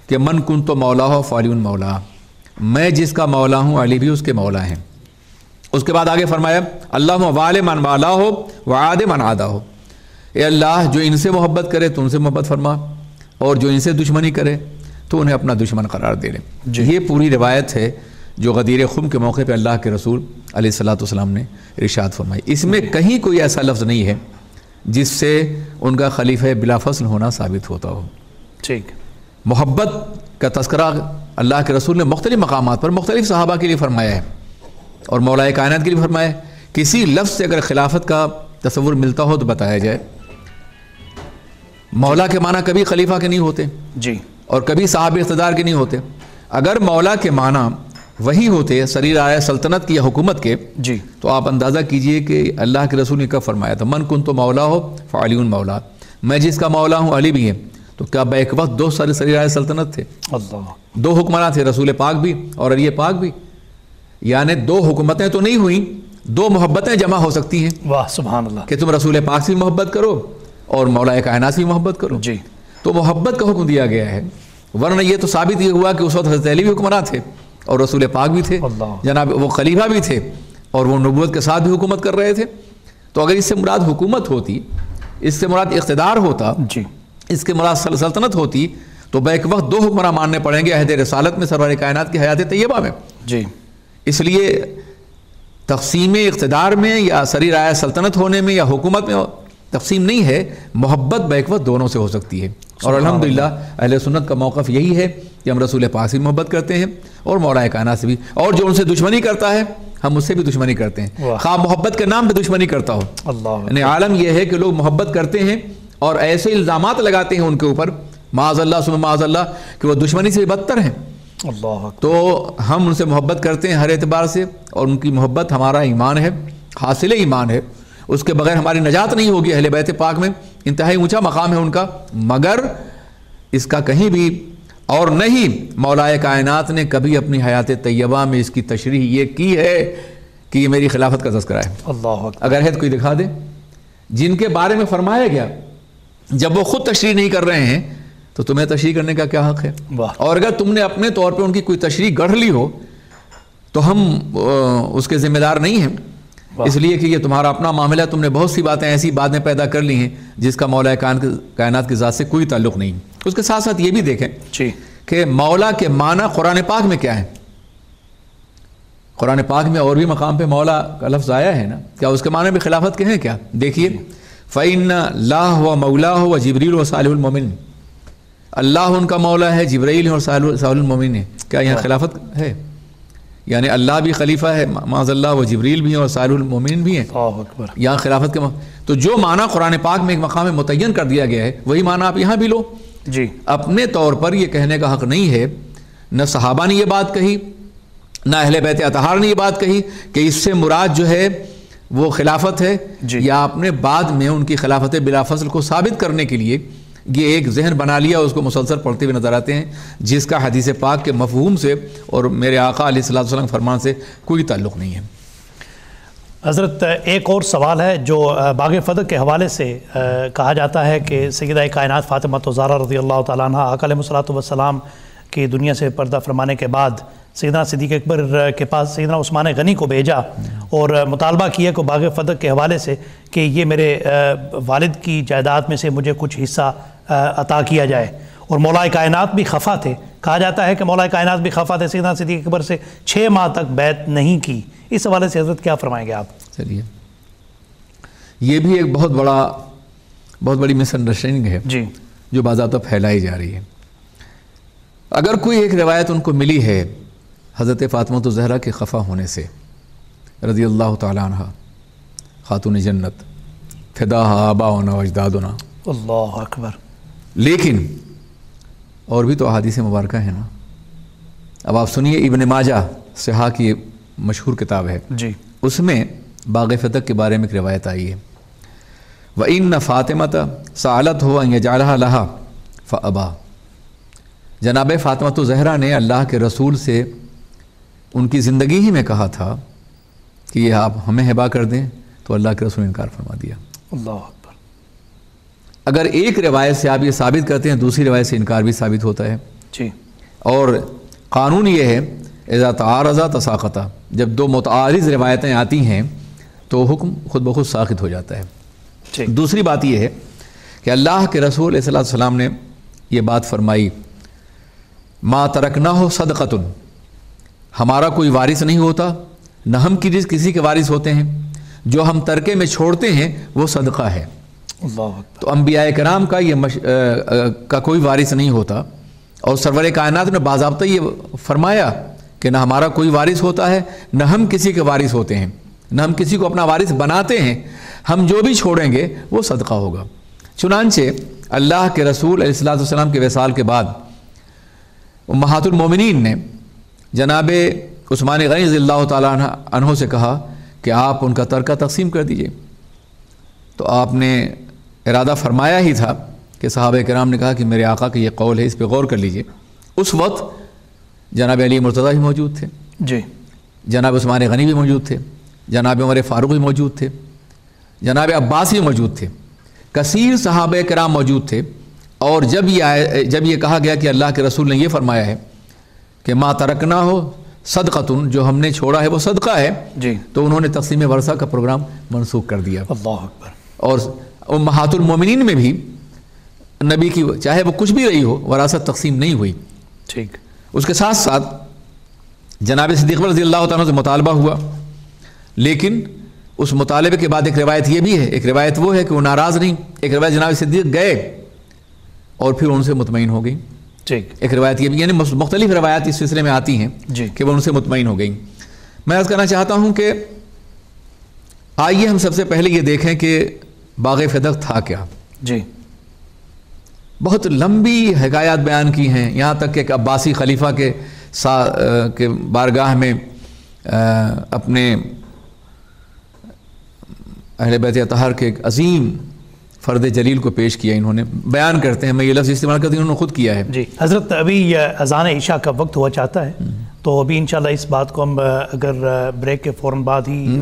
کہ من کنت مولا ہو فعلی مولا، میں جس کا مولا ہوں علی بھی اس کے مولا ہیں۔ اس کے بعد آگے فرمایا اللہم وال من والا ہو وعاد من عادا ہو، اے اللہ جو ان سے محبت کرے تو ان سے محبت فرما، اور جو ان سے دشمنی کرے تو انہیں اپنا دشمن قرار دے لے۔ یہ پوری روایت ہے جو غدیر خم کے موقع پہ اللہ کے رسول علیہ الصلوۃ والسلام نے ارشاد فرمائی۔ اس میں کہیں کوئی ایسا لفظ نہیں ہے جس سے ان کا خلیفہ بلا فصل ہونا ثابت ہوتا ہو۔ ٹھیک، محبت کا تذکرہ اللہ کے رسول نے مختلف مقامات پر مختلف صحابہ کے لیے فرمایا ہے اور مولا کائنات کے لیے فرمایا ہے۔ کسی لفظ سے اگر خلافت کا تصور ملتا ہو تو بتایا جائے۔ مولا کے معنی کبھی خلیفہ کے نہیں ہوتے جی، اور کبھی صاحب اقتدار کے نہیں ہوتے۔ اگر مولا کے معنی وہی ہوتے سریر آیا سلطنت کی یا حکومت کے، جی، تو آپ اندازہ کیجئے کہ اللہ کے رسول نے کب فرمایا تھا من کنت مولا ہو فعلی مولا، میں جس کا مولا ہوں علی بھی ہے۔ تو کیا بیک وقت دو سارے سریر آیا سلطنت تھے، اللہ، دو حکمران تھے، رسول پاک بھی اور علی پاک بھی، یعنی دو حکومتیں تو نہیں ہوئیں، دو محبتیں جمع ہو سکتی ہیں واہ سبحان اللہ، کہ تم رسول پاک سے بھی محبت کرو اور مولا کائنات سے بھی محبت کرو۔ جی، تو محبت کا حکم دیا گیا ہے، ورنہ یہ تو ثابت یہ ہوا کہ اس وقت حضرت علی بھی حکمراں تھے اور رسول پاک بھی تھے، اللہ، جناب وہ خلیفہ بھی تھے اور وہ نبوت کے ساتھ بھی حکومت کر رہے تھے۔ تو اگر اس سے مراد حکومت ہوتی، اس سے مراد اقتدار ہوتا، جی، اس کے مراد سلطنت ہوتی، تو بیک وقت دو حکمراں ماننے پڑیں گے عہد رسالت میں سرور کائنات کی حیات طیبہ میں۔ جی، اس لیے تقسیم اقتدار میں یا سریر آیا سلطنت ہونے میں یا حکومت میں تقسیم نہیں ہے، محبت بیک وقت دونوں سے ہو سکتی ہے۔ اور الحمدللہ اہل سنت کا موقف یہی ہے کہ ہم رسول پاک سے بھی محبت کرتے ہیں اور مولا کائنات سے بھی، اور جو ان سے دشمنی کرتا ہے ہم اس سے بھی دشمنی کرتے ہیں، خواہ محبت کے نام پہ دشمنی کرتا ہو۔ یعنی عالم یہ ہے کہ لوگ محبت کرتے ہیں اور ایسے الزامات لگاتے ہیں ان کے اوپر، معاذ اللہ ثم معاذ اللہ، کہ وہ دشمنی سے بھی بدتر ہیں۔ تو ہم ان سے محبت کرتے ہیں ہر اعتبار سے، اور ان کی محبت ہمارا ایمان ہے، حاصل ایمان ہے، اس کے بغیر ہماری نجات نہیں ہوگی۔ اہل بیت پاک میں انتہائی اونچا مقام ہے ان کا، مگر اس کا کہیں بھی اور نہیں مولا کائنات نے کبھی اپنی حیات طیبہ میں اس کی تشریح یہ کی ہے کہ یہ میری خلافت کا تذکرہ ہے۔ اگر ہے تو کوئی دکھا دے جن کے بارے میں فرمایا گیا، جب وہ خود تشریح نہیں کر رہے ہیں تو تمہیں تشریح کرنے کا کیا حق ہے؟ اور اگر تم نے اپنے طور پہ ان کی کوئی تشریح گڑھ لی ہو تو ہم اس کے ذمہ دار نہیں ہیں، اس لیے کہ یہ تمہارا اپنا معاملہ، تم نے بہت سی باتیں ایسی باتیں پیدا کر لی ہیں جس کا مولا کائنات کی ذات سے کوئی تعلق نہیں۔ اس کے ساتھ ساتھ یہ بھی دیکھیں کہ مولا کے معنی قرآن پاک میں کیا ہے۔ قرآن پاک میں اور بھی مقام پہ مولا کا لفظ آیا ہے نا، کیا اس کے معنی بھی خلافت کے ہیں کیا؟ دیکھیے فَإِنَّ اللَّهَ وَمَوْلَاهُ وَجِبْرِيلُ وَصَالِحُ الْمُؤْمِنِينَ، اللہ ان کا مولا ہے، جبرائیل اور صالح المومنین ہے۔ کیا یہاں خلافت ہے؟ یعنی اللہ بھی خلیفہ ہے معاذ اللہ، وہ جبریل بھی ہیں اور صالح المومنین بھی ہیں، یہاں خلافت کے تو جو معنی قرآن پاک میں ایک مقام میں متعین کر دیا گیا ہے وہی معنی آپ یہاں بھی لو۔ جی اپنے طور پر یہ کہنے کا حق نہیں ہے، نہ صحابہ نے یہ بات کہی، نہ اہل بیت اطہار نے یہ بات کہی کہ اس سے مراد جو ہے وہ خلافت ہے، یا آپ نے بعد میں ان کی خلافت بلا فصل کو ثابت کرنے کے لیے یہ ایک ذہن بنا لیا، اس کو مسلسل پڑھتے ہوئے نظر آتے ہیں، جس کا حدیث پاک کے مفہوم سے اور میرے آقا علیہ الصلوۃ والسلام فرمان سے کوئی تعلق نہیں ہے۔ حضرت ایک اور سوال ہے جو باغ فتح کے حوالے سے کہا جاتا ہے کہ سیدہ کائنات فاطمہ الزہرا رضی اللہ تعالیٰ عنہ آقا علیہ الصلوۃ والسلام کی دنیا سے پردہ فرمانے کے بعد سیدنا صدیق اکبر کے پاس سیدنا عثمان غنی کو بھیجا اور مطالبہ کیا کہ باغ فتح کے حوالے سے کہ یہ میرے والد کی جائیداد میں سے مجھے کچھ حصہ عطا کیا جائے، اور مولا کائنات بھی خفا تھے۔ کہا جاتا ہے کہ مولا کائنات بھی خفا تھے، سیدنا صدیق اکبر سے 6 ماہ تک بیعت نہیں کی۔ اس حوالے سے حضرت کیا فرمائیں گے آپ؟ چلیے، یہ بھی ایک بہت بڑی مس انڈرسٹینڈنگ ہے جی، جو باضابطہ پھیلائی جا رہی ہے۔ اگر کوئی ایک روایت ان کو ملی ہے حضرت فاطمہ الزہرا کے خفا ہونے سے رضی اللہ تعالیٰ عنہ، خاتون جنت، فداها آباؤنا و اجدادنا، اللہ اکبر، لیکن اور بھی تو احادیث مبارکہ ہیں نا۔ اب آپ سنیے، ابن ماجہ صحاح کی مشہور کتاب ہے جی، اس میں باغ فتح کے بارے میں ایک روایت آئی ہے، وَإِنَّ فَاطِمَةَ سَأَلَتْهُ أَن يَجْعَلَهَا لَهَا فَأَبَى، جناب فاطمہ الزہرا نے اللہ کے رسول سے ان کی زندگی ہی میں کہا تھا کہ یہ آپ ہمیں ہبا کر دیں، تو اللہ کے رسول نے انکار فرما دیا۔ اللہ اکبر۔ اگر ایک روایت سے آپ یہ ثابت کرتے ہیں، دوسری روایت سے انکار بھی ثابت ہوتا ہے جی، اور قانون یہ ہے اذا تعارضا تساقطا، جب دو متعارض روایتیں آتی ہیں تو حکم خود بخود ساقط ہو جاتا ہے۔ دوسری بات یہ ہے کہ اللہ کے رسول صلی اللہ علیہ وسلم نے یہ بات فرمائی، ما ترکناہ صدقۃ، ہمارا کوئی وارث نہیں ہوتا، نہ ہم کسی کے وارث ہوتے ہیں، جو ہم ترکے میں چھوڑتے ہیں وہ صدقہ ہے۔ تو انبیاء کرام کا کا کوئی وارث نہیں ہوتا، اور سرور کائنات نے باضابطہ یہ فرمایا کہ نہ ہمارا کوئی وارث ہوتا ہے، نہ ہم کسی کے وارث ہوتے ہیں، نہ ہم کسی کو اپنا وارث بناتے ہیں، ہم جو بھی چھوڑیں گے وہ صدقہ ہوگا۔ چنانچہ اللہ کے رسول علیہ الصلوۃ والسلام کے وصال کے بعد امہات المومنین نے جناب عثمان غنی رضی اللہ تعالیٰ عنہ سے کہا کہ آپ ان کا ترکہ تقسیم کر دیجئے، تو آپ نے ارادہ فرمایا ہی تھا کہ صحابہ کرام نے کہا کہ میرے آقا کا یہ قول ہے، اس پہ غور کر لیجئے۔ اس وقت جناب علی مرتضیٰ بھی موجود تھے جی، جناب عثمان غنی بھی موجود تھے، جناب عمر فاروق بھی موجود تھے، جناب عباس بھی موجود تھے، کثیر صحابہ کرام موجود تھے، اور جب یہ کہا گیا کہ اللہ کے رسول نے یہ فرمایا ہے کہ ما ترکنا ہو صدقۃ، جو ہم نے چھوڑا ہے وہ صدقہ ہے جی، تو انہوں نے تقسیم ورثہ کا پروگرام منسوخ کر دیا۔ اللہ اکبر۔ اور امہات المومنین میں بھی نبی کی چاہے وہ کچھ بھی رہی ہو وراثت تقسیم نہیں ہوئی۔ ٹھیک، اس کے ساتھ ساتھ جناب صدیق رضی اللہ تعالیٰ سے مطالبہ ہوا، لیکن اس مطالبے کے بعد ایک روایت یہ بھی ہے، ایک روایت وہ ہے کہ وہ ناراض نہیں، ایک روایت جناب صدیق گئے اور پھر ان سے مطمئن ہو گئی ٹھیک. ایک روایت یہ بھی، یعنی مختلف روایات اس سلسلے میں آتی ہیں جی. کہ وہ ان سے مطمئن ہو گئیں. میں عرض کرنا چاہتا ہوں کہ آئیے ہم سب سے پہلے یہ دیکھیں کہ باغ فدق تھا کیا. جی. بہت لمبی حکایات بیان کی ہیں، یہاں تک کہ ایک عباسی خلیفہ کے بارگاہ میں اپنے اہل بیت اطہار کے ایک عظیم فرد جلیل کو پیش کیا. انہوں نے بیان کرتے ہیں، میں یہ لفظ استعمال کرتی ہوں، انہوں نے خود کیا ہے. جی حضرت، ابھی اذان عشاء کا وقت ہوا چاہتا ہے، تو ابھی انشاءاللہ اس بات کو ہم اگر بریک کے فوراً بعد ہی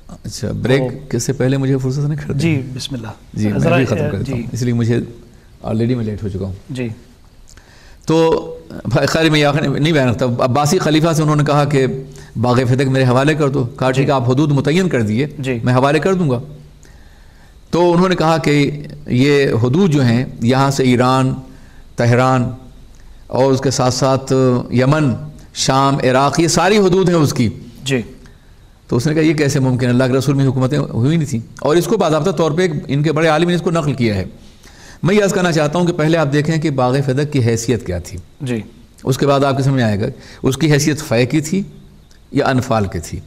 اچھا بریک سے پہلے مجھے فرصت نہیں کر. جی بسم اللہ. جی میں بھی ختم کرتا ہوں، اس لیے مجھے آلریڈی میں لیٹ ہو چکا ہوں. جی. تو خیر میں یہ نہیں بیان رکھتا. عباسی خلیفہ سے انہوں نے کہا کہ باغ فدق میرے حوالے کر دو. کہا ٹھیک ہے، آپ حدود متعین کر دیے، میں حوالے کر دوں گا. تو انہوں نے کہا کہ یہ حدود جو ہیں یہاں سے ایران، تہران اور اس کے ساتھ ساتھ یمن، شام، عراق، یہ ساری حدود ہیں اس کی. جی. تو اس نے کہا یہ کیسے ممکن، اللہ کے رسول میں حکومتیں ہوئی نہیں تھیں، اور اس کو باضابطہ طور پہ ان کے بڑے عالم نے اس کو نقل کیا ہے. میں یہ عرض کرنا چاہتا ہوں کہ پہلے آپ دیکھیں کہ باغ فدق کی حیثیت کیا تھی. جی. اس کے بعد آپ کے سمجھ آئے گا اس کی حیثیت فے کی تھی یا انفال کی تھی.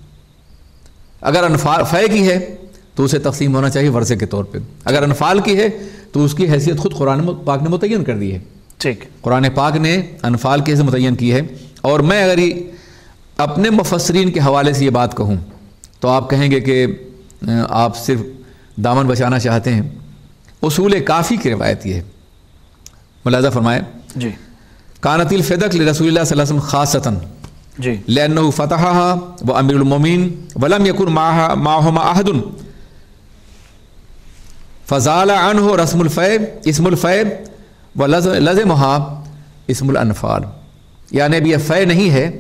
اگر فے کی ہے تو اسے تقسیم ہونا چاہیے ورثے کے طور پہ. اگر انفال کی ہے تو اس کی حیثیت خود قرآن پاک نے متعین کر دی ہے. ٹھیک. قرآن پاک نے انفال کی حیثیت متعین کی ہے. اور میں اگر اپنے مفسرین کے حوالے سے یہ بات کہوں تو آپ کہیں گے کہ آپ صرف دامن بچانا چاہتے ہیں. اصول کافی کی روایت یہ ہے، ملاحظہ فرمائے. جی. کانت الفدق لرسول اللہ صلی اللہ علیہ وسلم خاصتاً جی. لأنه فتحها وأمير المؤمنين ولم يكن معهما أحد فزال عنه رسم الفيء اسم الفيء ولزمها اسم الانفال. یعنی اب یہ فے نہیں ہے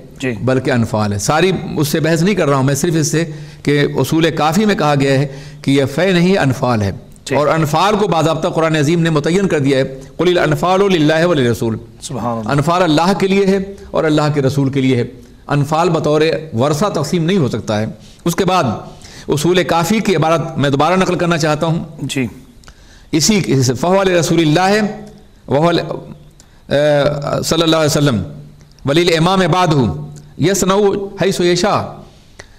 بلکہ انفال ہے. ساری اس سے بحث نہیں کر رہا ہوں میں، صرف اس سے کہ اصول کافی میں کہا گیا ہے کہ یہ فے نہیں انفال ہے، اور انفال کو باضابطہ قرآن عظیم نے متعین کر دیا ہے. قل الانفال للہ وللرسول. سبحان اللہ. انفال اللہ کے لیے ہے اور اللہ کے رسول کے لیے ہے. انفال بطور ورثہ تقسیم نہیں ہو سکتا ہے. اس کے بعد اصول کافی کی عبارت میں دوبارہ نقل کرنا چاہتا ہوں. جی. اسی فہو لرسول اللہ وہو صلی اللہ علیہ وسلم ولیل امام بعدہ یصنع حیث یشاء.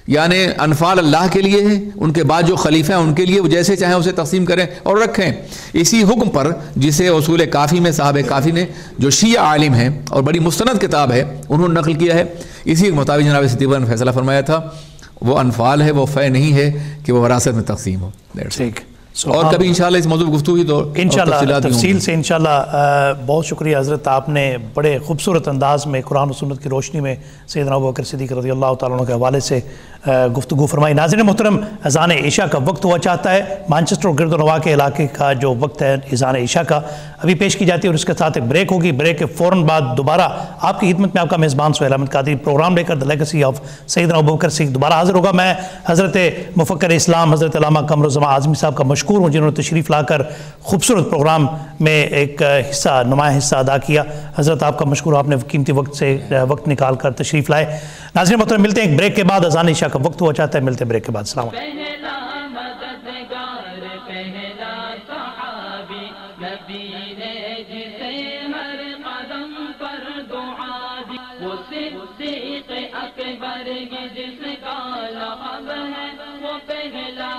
یعنی انفال اللہ کے لیے ہے، ان کے بعد جو خلیفہ ہیں ان کے لیے وہ جیسے چاہیں اسے تقسیم کریں اور رکھیں. اسی حکم پر جسے اصول کافی میں صاحب کافی نے جو شیعہ عالم ہیں اور بڑی مستند کتاب ہے انہوں نے نقل کیا ہے، اسی کے مطابق جناب صدیق نے فیصلہ فرمایا تھا وہ انفال ہے، وہ فے نہیں ہے کہ وہ وراثت میں تقسیم ہو. ٹھیک. اور کبھی انشاءاللہ اس موضوع گفتگو ہوئی تو انشاءاللہ تفصیل سے انشاءاللہ. بہت شکریہ حضرت، آپ نے بڑے خوبصورت انداز میں قرآن و سنت کی روشنی میں سیدنا ابوبکر صدیق رضی اللہ تعالیٰ عنہ کے حوالے سے گفتگو فرمائی. ناظرین محترم، اذان عشاء کا وقت ہوا چاہتا ہے. مانچسٹر اور گرد و نواح کے علاقے کا جو وقت ہے اذان عشاء کا ابھی پیش کی جاتی ہے، اور اس کے ساتھ ایک بریک ہوگی. بریک کے فوراً بعد دوبارہ آپ کی خدمت میں آپ کا میزبان سہیل احمد قادری پروگرام لے کر دی لیگیسی آف سیدنا ابوبکر صدیق دوبارہ حاضر ہوگا. میں حضرت مفکر اسلام حضرت علامہ قمر الزمان اعظمی صاحب کا مشکور ہوں جنہوں نے تشریف لا کر خوبصورت پروگرام میں ایک حصہ نمایاں حصہ ادا کیا. حضرت آپ کا مشکور، آپ نے قیمتی وقت سے وقت نکال کر تشریف لائے. ناظرین محترم، ملتے ہیں ایک بریک کے بعد. اذان عشاء کا وقت ہوا چاہتا ہے، ملتے ہیں بریک کے بعد. السلام علیکم. پہلا مددگار پہلا صحابی نبی نے جسے ہر قدم پر دعا دی، وہ صدیق اکبر کی جس کا لقب ہے وہ پہلا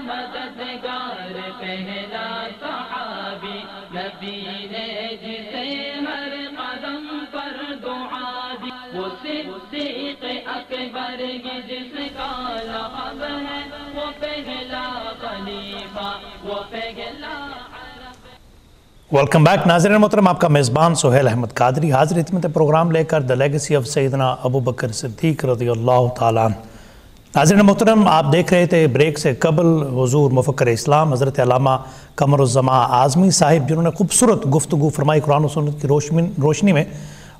مددگار پہلا صحابی نبی نے جسے ہر قدم پر دعا دی، وہ صدیق اکبر کی جس کا لقب ہے وہ پہلا خلیفہ وہ پہلا. Welcome back. ناظرین محترم، آپ کا میزبان سہیل احمد قادری حاضر خدمت پروگرام لے کر دی لیگیسی آف سیدنا ابوبکر صدیق رضی اللہ تعالیٰ عنہ. ناظرین محترم، آپ دیکھ رہے تھے بریک سے قبل حضور مفکر اسلام حضرت علامہ قمر الزمان اعظمی صاحب جنہوں نے خوبصورت گفتگو فرمائی قرآن و سنت کی روشنی میں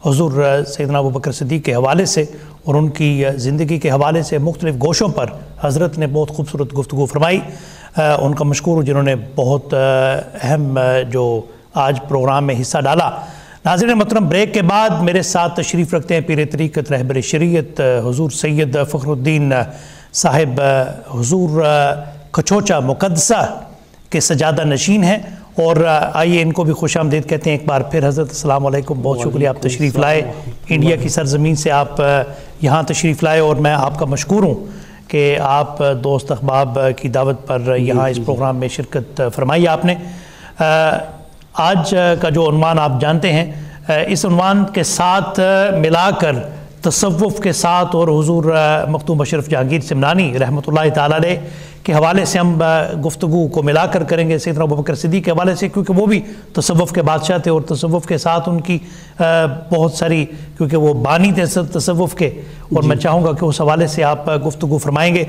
حضور سیدنا ابوبکر صدیق کے حوالے سے اور ان کی زندگی کے حوالے سے مختلف گوشوں پر حضرت نے بہت خوبصورت گفتگو فرمائی. ان کا مشکور جنہوں نے بہت اہم جو آج پروگرام میں حصہ ڈالا. ناظرین محترم، بریک کے بعد میرے ساتھ تشریف رکھتے ہیں پیر طریقت رہبر شریعت حضور سید فخر الدین صاحب، حضور کچھوچا مقدسہ کے سجادہ نشین ہیں، اور آئیے ان کو بھی خوش آمدید کہتے ہیں ایک بار پھر. حضرت السلام علیکم، بہت شکریہ آپ تشریف لائے، انڈیا کی سرزمین سے آپ یہاں تشریف لائے، اور میں آپ کا مشکور ہوں کہ آپ دوست احباب کی دعوت پر یہاں اس پروگرام میں شرکت فرمائی آپ نے. آج کا جو عنوان آپ جانتے ہیں، اس عنوان کے ساتھ ملا کر تصوف کے ساتھ اور حضور مختوم اشرف جہانگیر سمنانی رحمۃ اللہ تعالیٰ علیہ کے حوالے سے ہم گفتگو کو ملا کر کریں گے، سیدنا ابوبکر صدیق کے حوالے سے، کیونکہ وہ بھی تصوف کے بادشاہ تھے اور تصوف کے ساتھ ان کی بہت ساری، کیونکہ وہ بانی تھے تصوف کے، اور میں چاہوں گا کہ اس حوالے سے آپ گفتگو فرمائیں گے.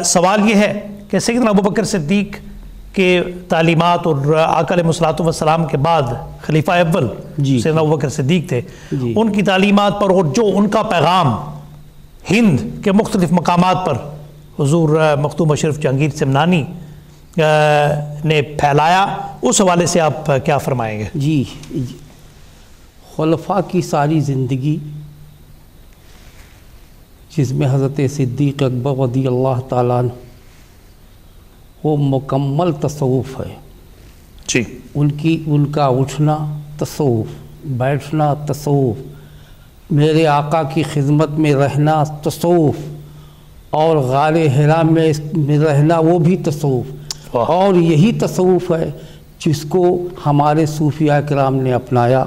سوال یہ ہے کہ سیدنا ابوبکر صدیق کے تعلیمات اور آقا علیہ الصلوۃ والسلام کے بعد خلیفہ اول سیدنا ابوبکر صدیق تھے، ان کی تعلیمات پر اور جو ان کا پیغام ہند کے مختلف مقامات پر حضور مختوم اشرف جہانگیر سمنانی نے پھیلایا، اس حوالے سے آپ کیا فرمائیں گے؟ جی، خلفاء کی ساری زندگی، جس میں حضرت صدیق اکبر رضی اللہ تعالیٰ عنہ وہ مکمل تصوف ہے. جی، ان کا اٹھنا تصوف، بیٹھنا تصوف، میرے آقا کی خدمت میں رہنا تصوف، اور غار حرا میں رہنا وہ بھی تصوف. اور یہی تصوف ہے جس کو ہمارے صوفیاء کرام نے اپنایا،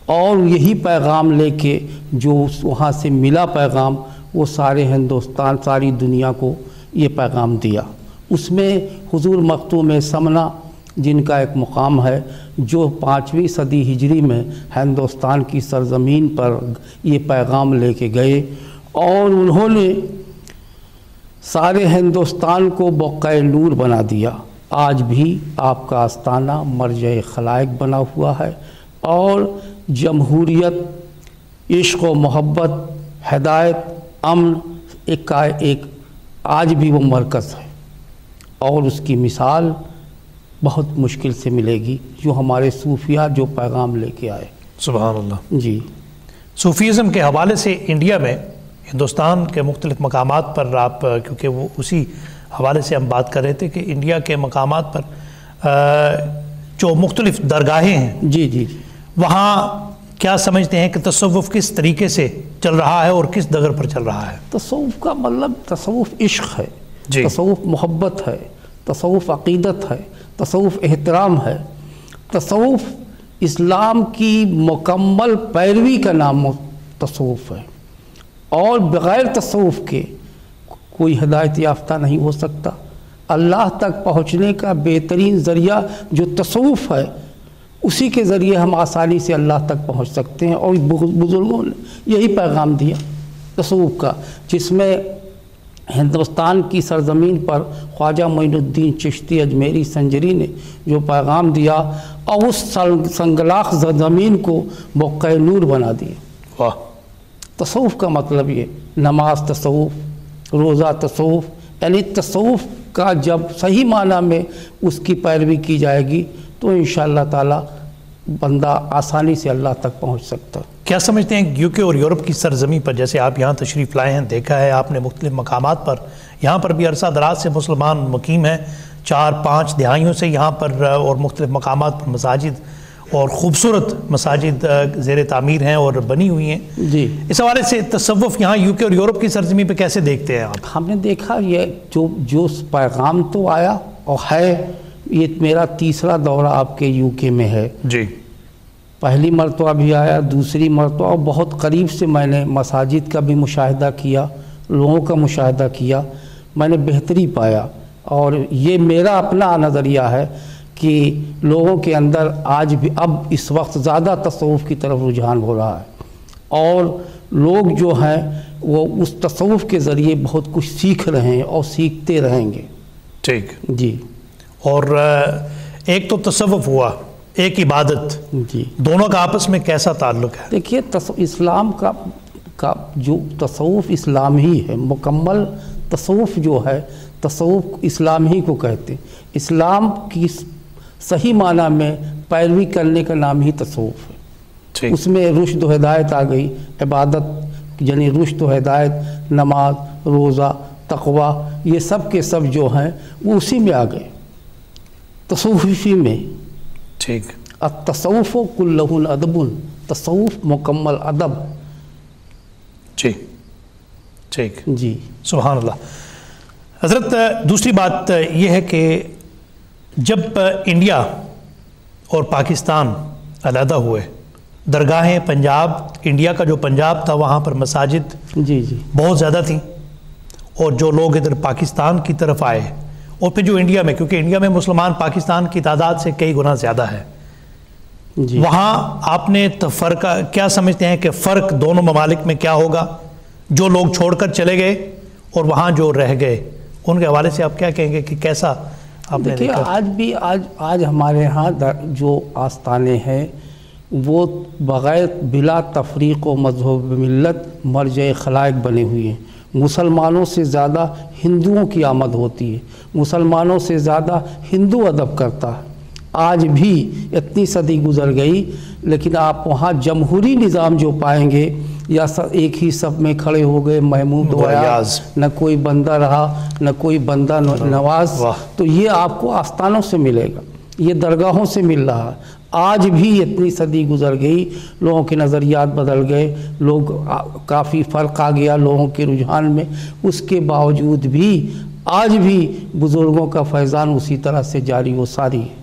اور یہی پیغام لے کے جو وہاں سے ملا پیغام، وہ سارے ہندوستان، ساری دنیا کو یہ پیغام دیا. اس میں حضور مختوم سمنا، جن کا ایک مقام ہے، جو 5ویں صدی ہجری میں ہندوستان کی سرزمین پر یہ پیغام لے کے گئے، اور انہوں نے سارے ہندوستان کو بقع نور بنا دیا. آج بھی آپ کا آستانہ مرجع خلائق بنا ہوا ہے، اور جمہوریت، عشق و محبت، ہدایت، امن ایک آج بھی وہ مرکز ہے، اور اس کی مثال بہت مشکل سے ملے گی جو ہمارے صوفیاء جو پیغام لے کے آئے. سبحان اللہ. جی، صوفیزم کے حوالے سے انڈیا میں، ہندوستان کے مختلف مقامات پر آپ، کیونکہ وہ اسی حوالے سے ہم بات کر رہے تھے کہ انڈیا کے مقامات پر جو مختلف درگاہیں ہیں، جی جی، وہاں کیا سمجھتے ہیں کہ تصوف کس طریقے سے چل رہا ہے اور کس ڈگر پر چل رہا ہے؟ تصوف کا مطلب تصوف عشق ہے، جی، تصوف محبت ہے، تصوف عقیدت ہے، تصوف احترام ہے، تصوف اسلام کی مکمل پیروی کا نام تصوف ہے، اور بغیر تصوف کے کوئی ہدایت یافتہ نہیں ہو سکتا. اللہ تک پہنچنے کا بہترین ذریعہ جو تصوف ہے، اسی کے ذریعے ہم آسانی سے اللہ تک پہنچ سکتے ہیں. اور بزرگوں نے یہی پیغام دیا تصوف کا، جس میں ہندوستان کی سرزمین پر خواجہ معین الدین چشتی اجمیری سنجری نے جو پیغام دیا، اور اس سنگلاخ زمین کو بقع نور بنا دیا. واہ. تصوف کا مطلب یہ، نماز تصوف، روزہ تصوف، یعنی تصوف کا جب صحیح معنی میں اس کی پیروی کی جائے گی تو انشاءاللہ تعالی بندہ آسانی سے اللہ تک پہنچ سکتا. کیا سمجھتے ہیں یو کے اور یورپ کی سرزمین پر، جیسے آپ یہاں تشریف لائے ہیں، دیکھا ہے آپ نے مختلف مقامات پر، یہاں پر بھی عرصہ دراز سے مسلمان مقیم ہیں، 4-5 دہائیوں سے یہاں پر، اور مختلف مقامات پر مساجد اور خوبصورت مساجد زیر تعمیر ہیں اور بنی ہوئی ہیں. جی، اس حوالے سے تصوف یہاں یو کے اور یورپ کی سرزمین پہ کیسے دیکھتے ہیں آپ؟ ہم نے دیکھا یہ جو پیغام تو آیا اور ہے، یہ میرا تیسرا دورہ آپ کے یو کے میں ہے. جی، پہلی مرتبہ بھی آیا، دوسری مرتبہ، اور بہت قریب سے میں نے مساجد کا بھی مشاہدہ کیا، لوگوں کا مشاہدہ کیا، میں نے بہتری پایا. اور یہ میرا اپنا نظریہ ہے کہ لوگوں کے اندر آج بھی اب اس وقت زیادہ تصوف کی طرف رجحان ہو رہا ہے، اور لوگ جو ہیں وہ اس تصوف کے ذریعے بہت کچھ سیکھ رہے ہیں اور سیکھتے رہیں گے. ٹھیک. جی. اور ایک تو تصوف ہوا، ایک عبادت، جی، دونوں کا آپس میں کیسا تعلق ہے؟ دیکھیے اسلام کا جو تصوف اسلام ہی ہے، مکمل تصوف جو ہے، تصوف اسلام ہی کو کہتے ہیں. اسلام کی صحیح معنی میں پیروی کرنے کا نام ہی تصوف ہے. اس میں رشد و ہدایت آ گئی، عبادت یعنی رشد و ہدایت، نماز، روزہ، تقوی، یہ سب کے سب جو ہیں وہ اسی میں آ گئے، تصوفی میں. ٹھیک. التصوف کلہ ادب، تصوف مکمل ادب. جی ٹھیک. جی سبحان اللہ. حضرت دوسری بات یہ ہے کہ جب انڈیا اور پاکستان علیحدہ ہوئے، درگاہیں پنجاب، انڈیا کا جو پنجاب تھا وہاں پر مساجد جی جی بہت زیادہ تھیں، اور جو لوگ ادھر پاکستان کی طرف آئے، اور پھر جو انڈیا میں، کیونکہ انڈیا میں مسلمان پاکستان کی تعداد سے کئی گنا زیادہ ہے، جی وہاں آپ نے فرق کیا سمجھتے ہیں کہ فرق دونوں ممالک میں کیا ہوگا؟ جو لوگ چھوڑ کر چلے گئے اور وہاں جو رہ گئے، ان کے حوالے سے آپ کیا کہیں گے کہ کیسا آپ نے دیکھیے دیکھا؟ آج بھی آج ہمارے ہاں جو آستانے ہیں وہ بغیر بلا تفریق و مذہب ملت مرجع خلائق بنے ہوئے ہیں. مسلمانوں سے زیادہ ہندوؤں کی آمد ہوتی ہے، مسلمانوں سے زیادہ ہندو ادب کرتا ہے. آج بھی اتنی صدی گزر گئی لیکن آپ وہاں جمہوری نظام جو پائیں گے یا ایک ہی سب میں کھڑے ہو گئے محمود و ایاز، نہ کوئی بندہ رہا نہ کوئی بندہ نواز، تو یہ آپ کو آستانوں سے ملے گا، یہ درگاہوں سے مل رہا. آج بھی اتنی صدی گزر گئی، لوگوں کے نظریات بدل گئے، لوگ کافی فرق آ گیا لوگوں کے رجحان میں، اس کے باوجود بھی آج بھی بزرگوں کا فیضان اسی طرح سے جاری و ساری ہے.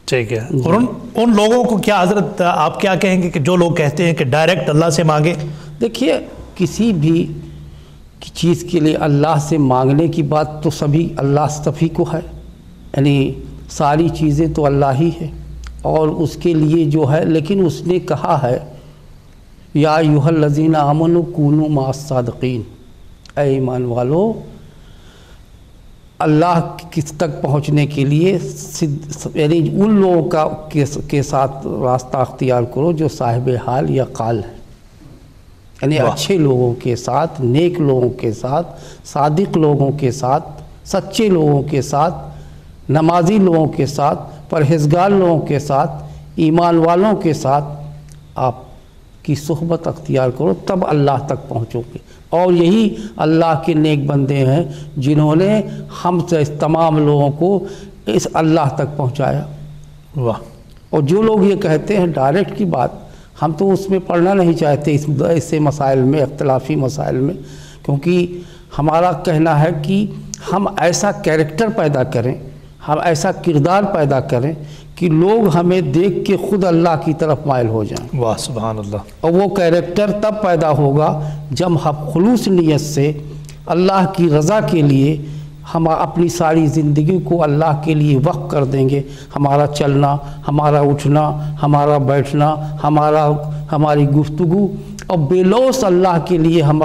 ٹھیک ہے. اور ان لوگوں کو کیا حضرت آپ کیا کہیں گے کہ جو لوگ کہتے ہیں کہ ڈائریکٹ اللہ سے مانگے؟ دیکھیے کسی بھی چیز کے لیے اللہ سے مانگنے کی بات تو سبھی اللہ سبھی کو ہے، یعنی ساری چیزیں تو اللہ ہی ہے، اور اس کے لیے جو ہے، لیکن اس نے کہا ہے یا ایھا الذین آمنوا کونوا مع الصادقین، اے ایمان والو اللہ کس تک پہنچنے کے لیے یعنی ان لوگوں کے ساتھ راستہ اختیار کرو جو صاحب حال یا قال ہے، یعنی اچھے لوگوں کے ساتھ، نیک لوگوں کے ساتھ، صادق لوگوں کے ساتھ، سچے لوگوں کے ساتھ، نمازی لوگوں کے ساتھ، پرہیزگار لوگوں کے ساتھ، ایمان والوں کے ساتھ آپ کی صحبت اختیار کرو، تب اللہ تک پہنچو گے. اور یہی اللہ کے نیک بندے ہیں جنہوں نے ہم سے تمام لوگوں کو اس اللہ تک پہنچایا. واہ. اور جو لوگ یہ کہتے ہیں ڈائریکٹ کی بات، ہم تو اس میں پڑھنا نہیں چاہتے ایسے مسائل میں، اختلافی مسائل میں، کیونکہ ہمارا کہنا ہے کہ ہم ایسا کیریکٹر پیدا کریں، ہم ایسا کردار پیدا کریں کہ لوگ ہمیں دیکھ کے خود اللہ کی طرف مائل ہو جائیں. واہ سبحان اللہ. اور وہ کیریکٹر تب پیدا ہوگا جب ہم خلوص نیت سے اللہ کی رضا کے لیے ہم اپنی ساری زندگی کو اللہ کے لیے وقف کر دیں گے. ہمارا چلنا، ہمارا اٹھنا، ہمارا بیٹھنا، ہماری گفتگو اور بے لوث اللہ کے لیے ہم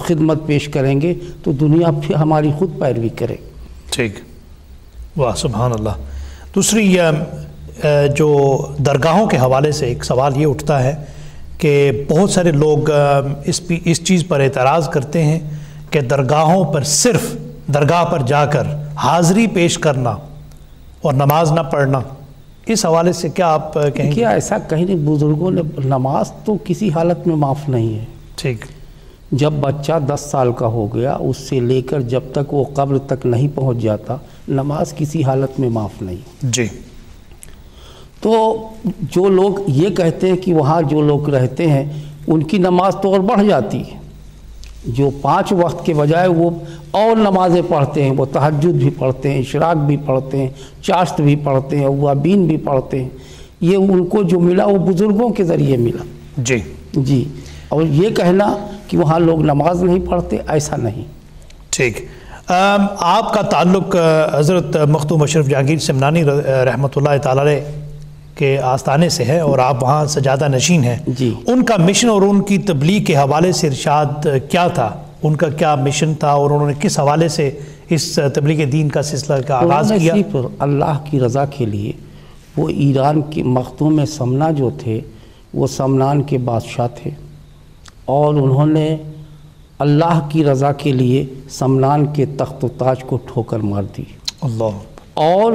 خدمت پیش کریں گے تو دنیا پھر ہماری خود پیروی کرے. ٹھیک. واہ سبحان اللہ. دوسری جو درگاہوں کے حوالے سے ایک سوال یہ اٹھتا ہے کہ بہت سارے لوگ اس چیز پر اعتراض کرتے ہیں کہ درگاہوں پر صرف درگاہ پر جا کر حاضری پیش کرنا اور نماز نہ پڑھنا، اس حوالے سے کیا آپ کہیں گے؟ کیا ایسا کہیں نہیں، بزرگوں نے نماز تو کسی حالت میں معاف نہیں ہے. ٹھیک. جب بچہ 10 سال کا ہو گیا اس سے لے کر جب تک وہ قبر تک نہیں پہنچ جاتا، نماز کسی حالت میں معاف نہیں. جی. تو جو لوگ یہ کہتے ہیں کہ وہاں جو لوگ رہتے ہیں ان کی نماز تو اور بڑھ جاتی ہے، جو 5 وقت کے بجائے وہ اور نمازیں پڑھتے ہیں، وہ تہجد بھی پڑھتے ہیں، اشراق بھی پڑھتے ہیں، چاشت بھی پڑھتے ہیں، اوابین بھی پڑھتے ہیں. یہ ان کو جو ملا وہ بزرگوں کے ذریعے ملا. جی جی. اور یہ کہنا کہ وہاں لوگ نماز نہیں پڑھتے، ایسا نہیں. ٹھیک. آپ کا تعلق حضرت مختوم اشرف جہانگیر سمنانی رحمۃ اللہ تعالی علیہ کے آستانے سے ہے اور آپ وہاں سجادہ نشین ہیں. جی. ان کا مشن اور ان کی تبلیغ کے حوالے سے ارشاد کیا تھا؟ ان کا کیا مشن تھا اور انہوں نے کس حوالے سے اس تبلیغ دین کا سلسلہ کا آغاز کیا؟ صرف اللہ کی رضا کے لیے وہ ایران کے مختوم سمنا جو تھے وہ سمنان کے بادشاہ تھے، اور انہوں نے اللہ کی رضا کے لیے سمنان کے تخت و تاج کو ٹھوکر مار دی. اللہ. اور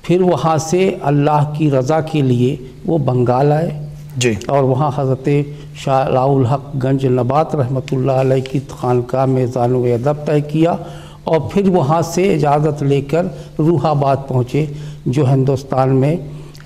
پھر وہاں سے اللہ کی رضا کے لیے وہ بنگال آئے. جی. اور وہاں حضرت شاہ راؤ الحق گنج نبات رحمۃ اللہ علیہ کی خانقاہ میں زانو ادب طے کیا، اور پھر وہاں سے اجازت لے کر روح آباد پہنچے جو ہندوستان میں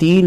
3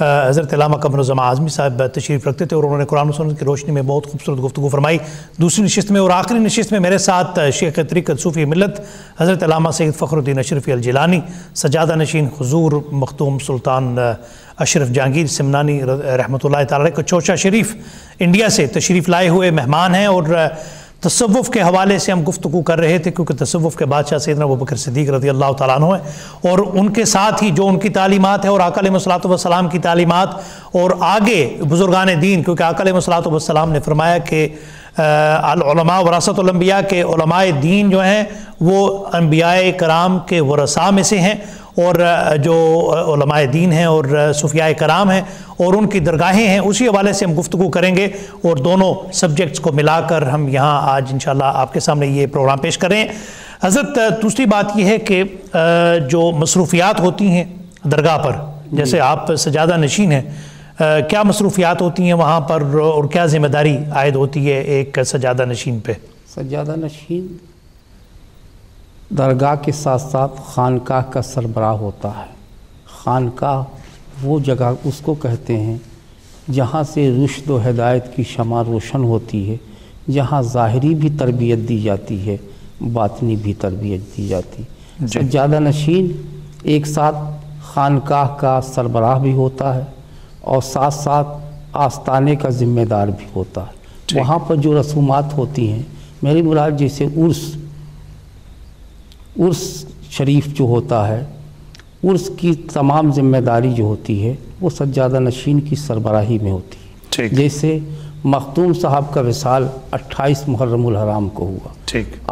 حضرت علامہ قمر اعظمی صاحب تشریف رکھتے تھے اور انہوں نے قرآن و سنت کی روشنی میں بہت خوبصورت گفتگو فرمائی دوسری نشست میں. اور آخری نشست میں میرے ساتھ شیخ طریقت صوفی ملت حضرت علامہ سید فخر الدین اشرفی الجیلانی، سجادہ نشین حضور مختوم سلطان اشرف جہانگیر سمنانی رحمۃ اللہ تعالی علیہ، کوچوچا شریف انڈیا سے تشریف لائے ہوئے مہمان ہیں. اور تصوف کے حوالے سے ہم گفتگو کر رہے تھے کیونکہ تصوف کے بادشاہ سیدنا ابوبکر صدیق رضی اللہ تعالیٰ عنہ ہیں، اور ان کے ساتھ ہی جو ان کی تعلیمات ہے اور آقا علیہ الصلوۃ والسلام کی تعلیمات اور آگے بزرگان دین، کیونکہ آقا علیہ الصلوۃ والسلام نے فرمایا کہ العلماء وراثۃ الانبیاء، کے علماء دین جو ہیں وہ انبیاء کرام کے ورثاء میں سے ہیں، اور جو علماء دین ہیں اور صوفیاء کرام ہیں اور ان کی درگاہیں ہیں، اسی حوالے سے ہم گفتگو کریں گے اور دونوں سبجیکٹس کو ملا کر ہم یہاں آج انشاءاللہ آپ کے سامنے یہ پروگرام پیش کریں. حضرت دوسری بات یہ ہے کہ جو مصروفیات ہوتی ہیں درگاہ پر، جیسے آپ سجادہ نشین ہیں، کیا مصروفیات ہوتی ہیں وہاں پر اور کیا ذمہ داری عائد ہوتی ہے ایک سجادہ نشین پہ؟ سجادہ نشین درگاہ کے ساتھ ساتھ خانقاہ کا سربراہ ہوتا ہے. خانقاہ وہ جگہ اس کو کہتے ہیں جہاں سے رشد و ہدایت کی شمع روشن ہوتی ہے، جہاں ظاہری بھی تربیت دی جاتی ہے، باطنی بھی تربیت دی جاتی ہے. سجادہ نشین ایک ساتھ خانقاہ کا سربراہ بھی ہوتا ہے اور ساتھ ساتھ آستانے کا ذمہ دار بھی ہوتا ہے. وہاں پر جو رسومات ہوتی ہیں، میری مراد جیسے عرس شریف جو ہوتا ہے، عرس کی تمام ذمہ داری جو ہوتی ہے وہ سجادہ نشین کی سربراہی میں ہوتی ہے. جیسے مختوم صاحب کا وصال 28 محرم الحرام کو ہوا،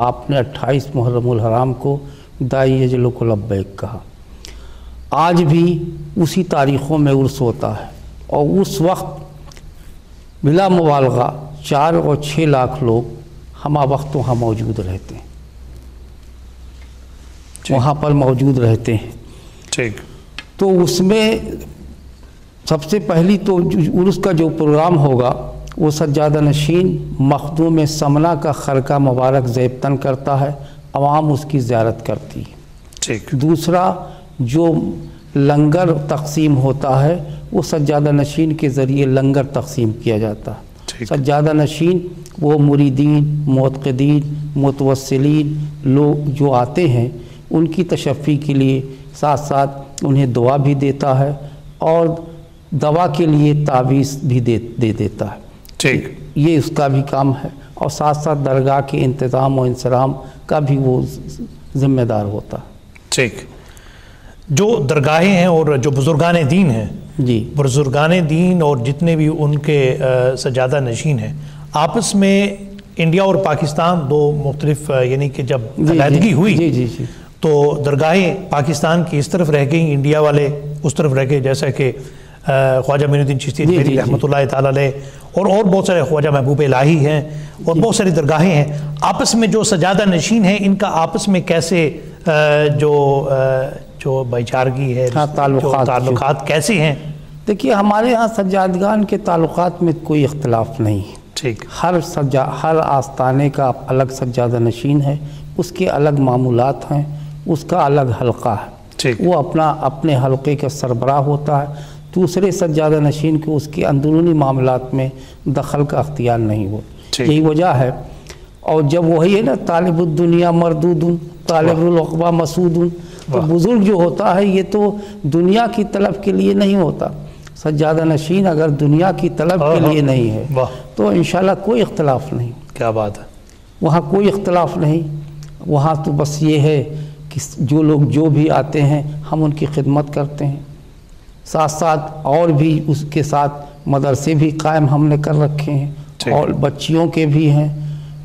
آپ نے 28 محرم الحرام کو دائی یجلک لبیک کہا. آج بھی اسی تاریخوں میں عرس ہوتا ہے اور اس وقت بلا مبالغہ 4 اور 6 لاکھ لوگ ہمہ وقت وہاں موجود رہتے ہیں، وہاں پر موجود رہتے ہیں. تو اس میں سب سے پہلی تو عرس کا جو پروگرام ہوگا وہ سجادہ نشین مخدوم سمنا کا خرقہ مبارک زیب تن کرتا ہے، عوام اس کی زیارت کرتی ہے. دوسرا جو لنگر تقسیم ہوتا ہے وہ سجادہ نشین کے ذریعے لنگر تقسیم کیا جاتا ہے. سجادہ نشین وہ مریدین، معتقدین، متوسلین لوگ جو آتے ہیں ان کی تشفی کے لیے ساتھ ساتھ انہیں دعا بھی دیتا ہے اور دوا کے لیے تعویذ بھی دے دیتا ہے. یہ اس کا بھی کام ہے اور ساتھ ساتھ درگاہ کے انتظام و انصرام کا بھی وہ ذمہ دار ہوتا ہے. جو درگاہیں ہیں اور جو بزرگان دین ہیں، بزرگان دین اور جتنے بھی ان کے سجادہ نشین ہیں، آپس میں انڈیا اور پاکستان دو مختلف یعنی کہ جب علیحدگی ہوئی تو درگاہیں پاکستان کی اس طرف رہ گئیں، انڈیا والے اس طرف رہ گئے، جیسا کہ خواجہ معین الدین چشتی رحمۃ اللہ تعالی علیہ اور بہت سارے خواجہ محبوب الہی ہیں اور بہت ساری درگاہیں ہیں. آپس میں جو سجادہ نشین ہیں ان کا آپس میں کیسے جو بھائی چارگی ہے، تعلقات کیسے ہیں؟ دیکھیے ہمارے ہاں سجادگان کے تعلقات میں کوئی اختلاف نہیں ہے. ہر آستانے کا الگ سجادہ نشین ہے، اس کے الگ معمولات ہیں، اس کا الگ حلقہ ہے. وہ اپنے حلقے کا سربراہ ہوتا ہے. دوسرے سجادہ نشین کو اس کے اندرونی معاملات میں دخل کا اختیار نہیں ہو. یہی وجہ ہے. اور جب وہی ہے نا طالب الدنیا مردود طالب العقبہ مسعود، تو بزرگ جو ہوتا ہے یہ تو دنیا کی طلب کے لیے نہیں ہوتا. سجادہ نشین اگر دنیا کی طلب کے لیے نہیں ہے تو انشاءاللہ کوئی اختلاف نہیں. کیا بات ہے. وہاں کوئی اختلاف نہیں. وہاں تو بس یہ ہے کہ جو لوگ جو بھی آتے ہیں ہم ان کی خدمت کرتے ہیں. ساتھ ساتھ اور بھی اس کے ساتھ مدرسے بھی قائم ہم نے کر رکھے ہیں اور بچیوں کے بھی ہیں،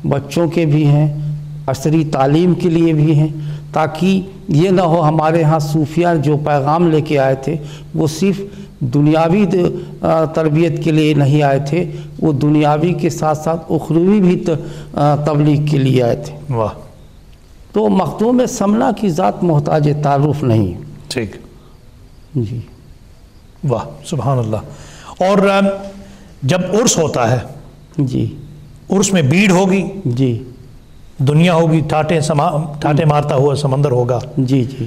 بچوں کے بھی ہیں، عصری تعلیم کے لیے بھی ہیں، تاکہ یہ نہ ہو ہمارے ہاں صوفیہ جو پیغام لے کے آئے تھے وہ صرف دنیاوی تربیت کے لیے نہیں آئے تھے، وہ دنیاوی کے ساتھ ساتھ اخروی بھی تبلیغ کے لیے آئے تھے. تو مخدوم سمنا کی ذات محتاج تعارف نہیں. جی واہ سبحان اللہ. اور جب عرس ہوتا ہے جی عرس میں بھیڑ ہوگی، جی دنیا ہوگی، ٹھاٹے مارتا ہوا سمندر ہوگا. جی جی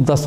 10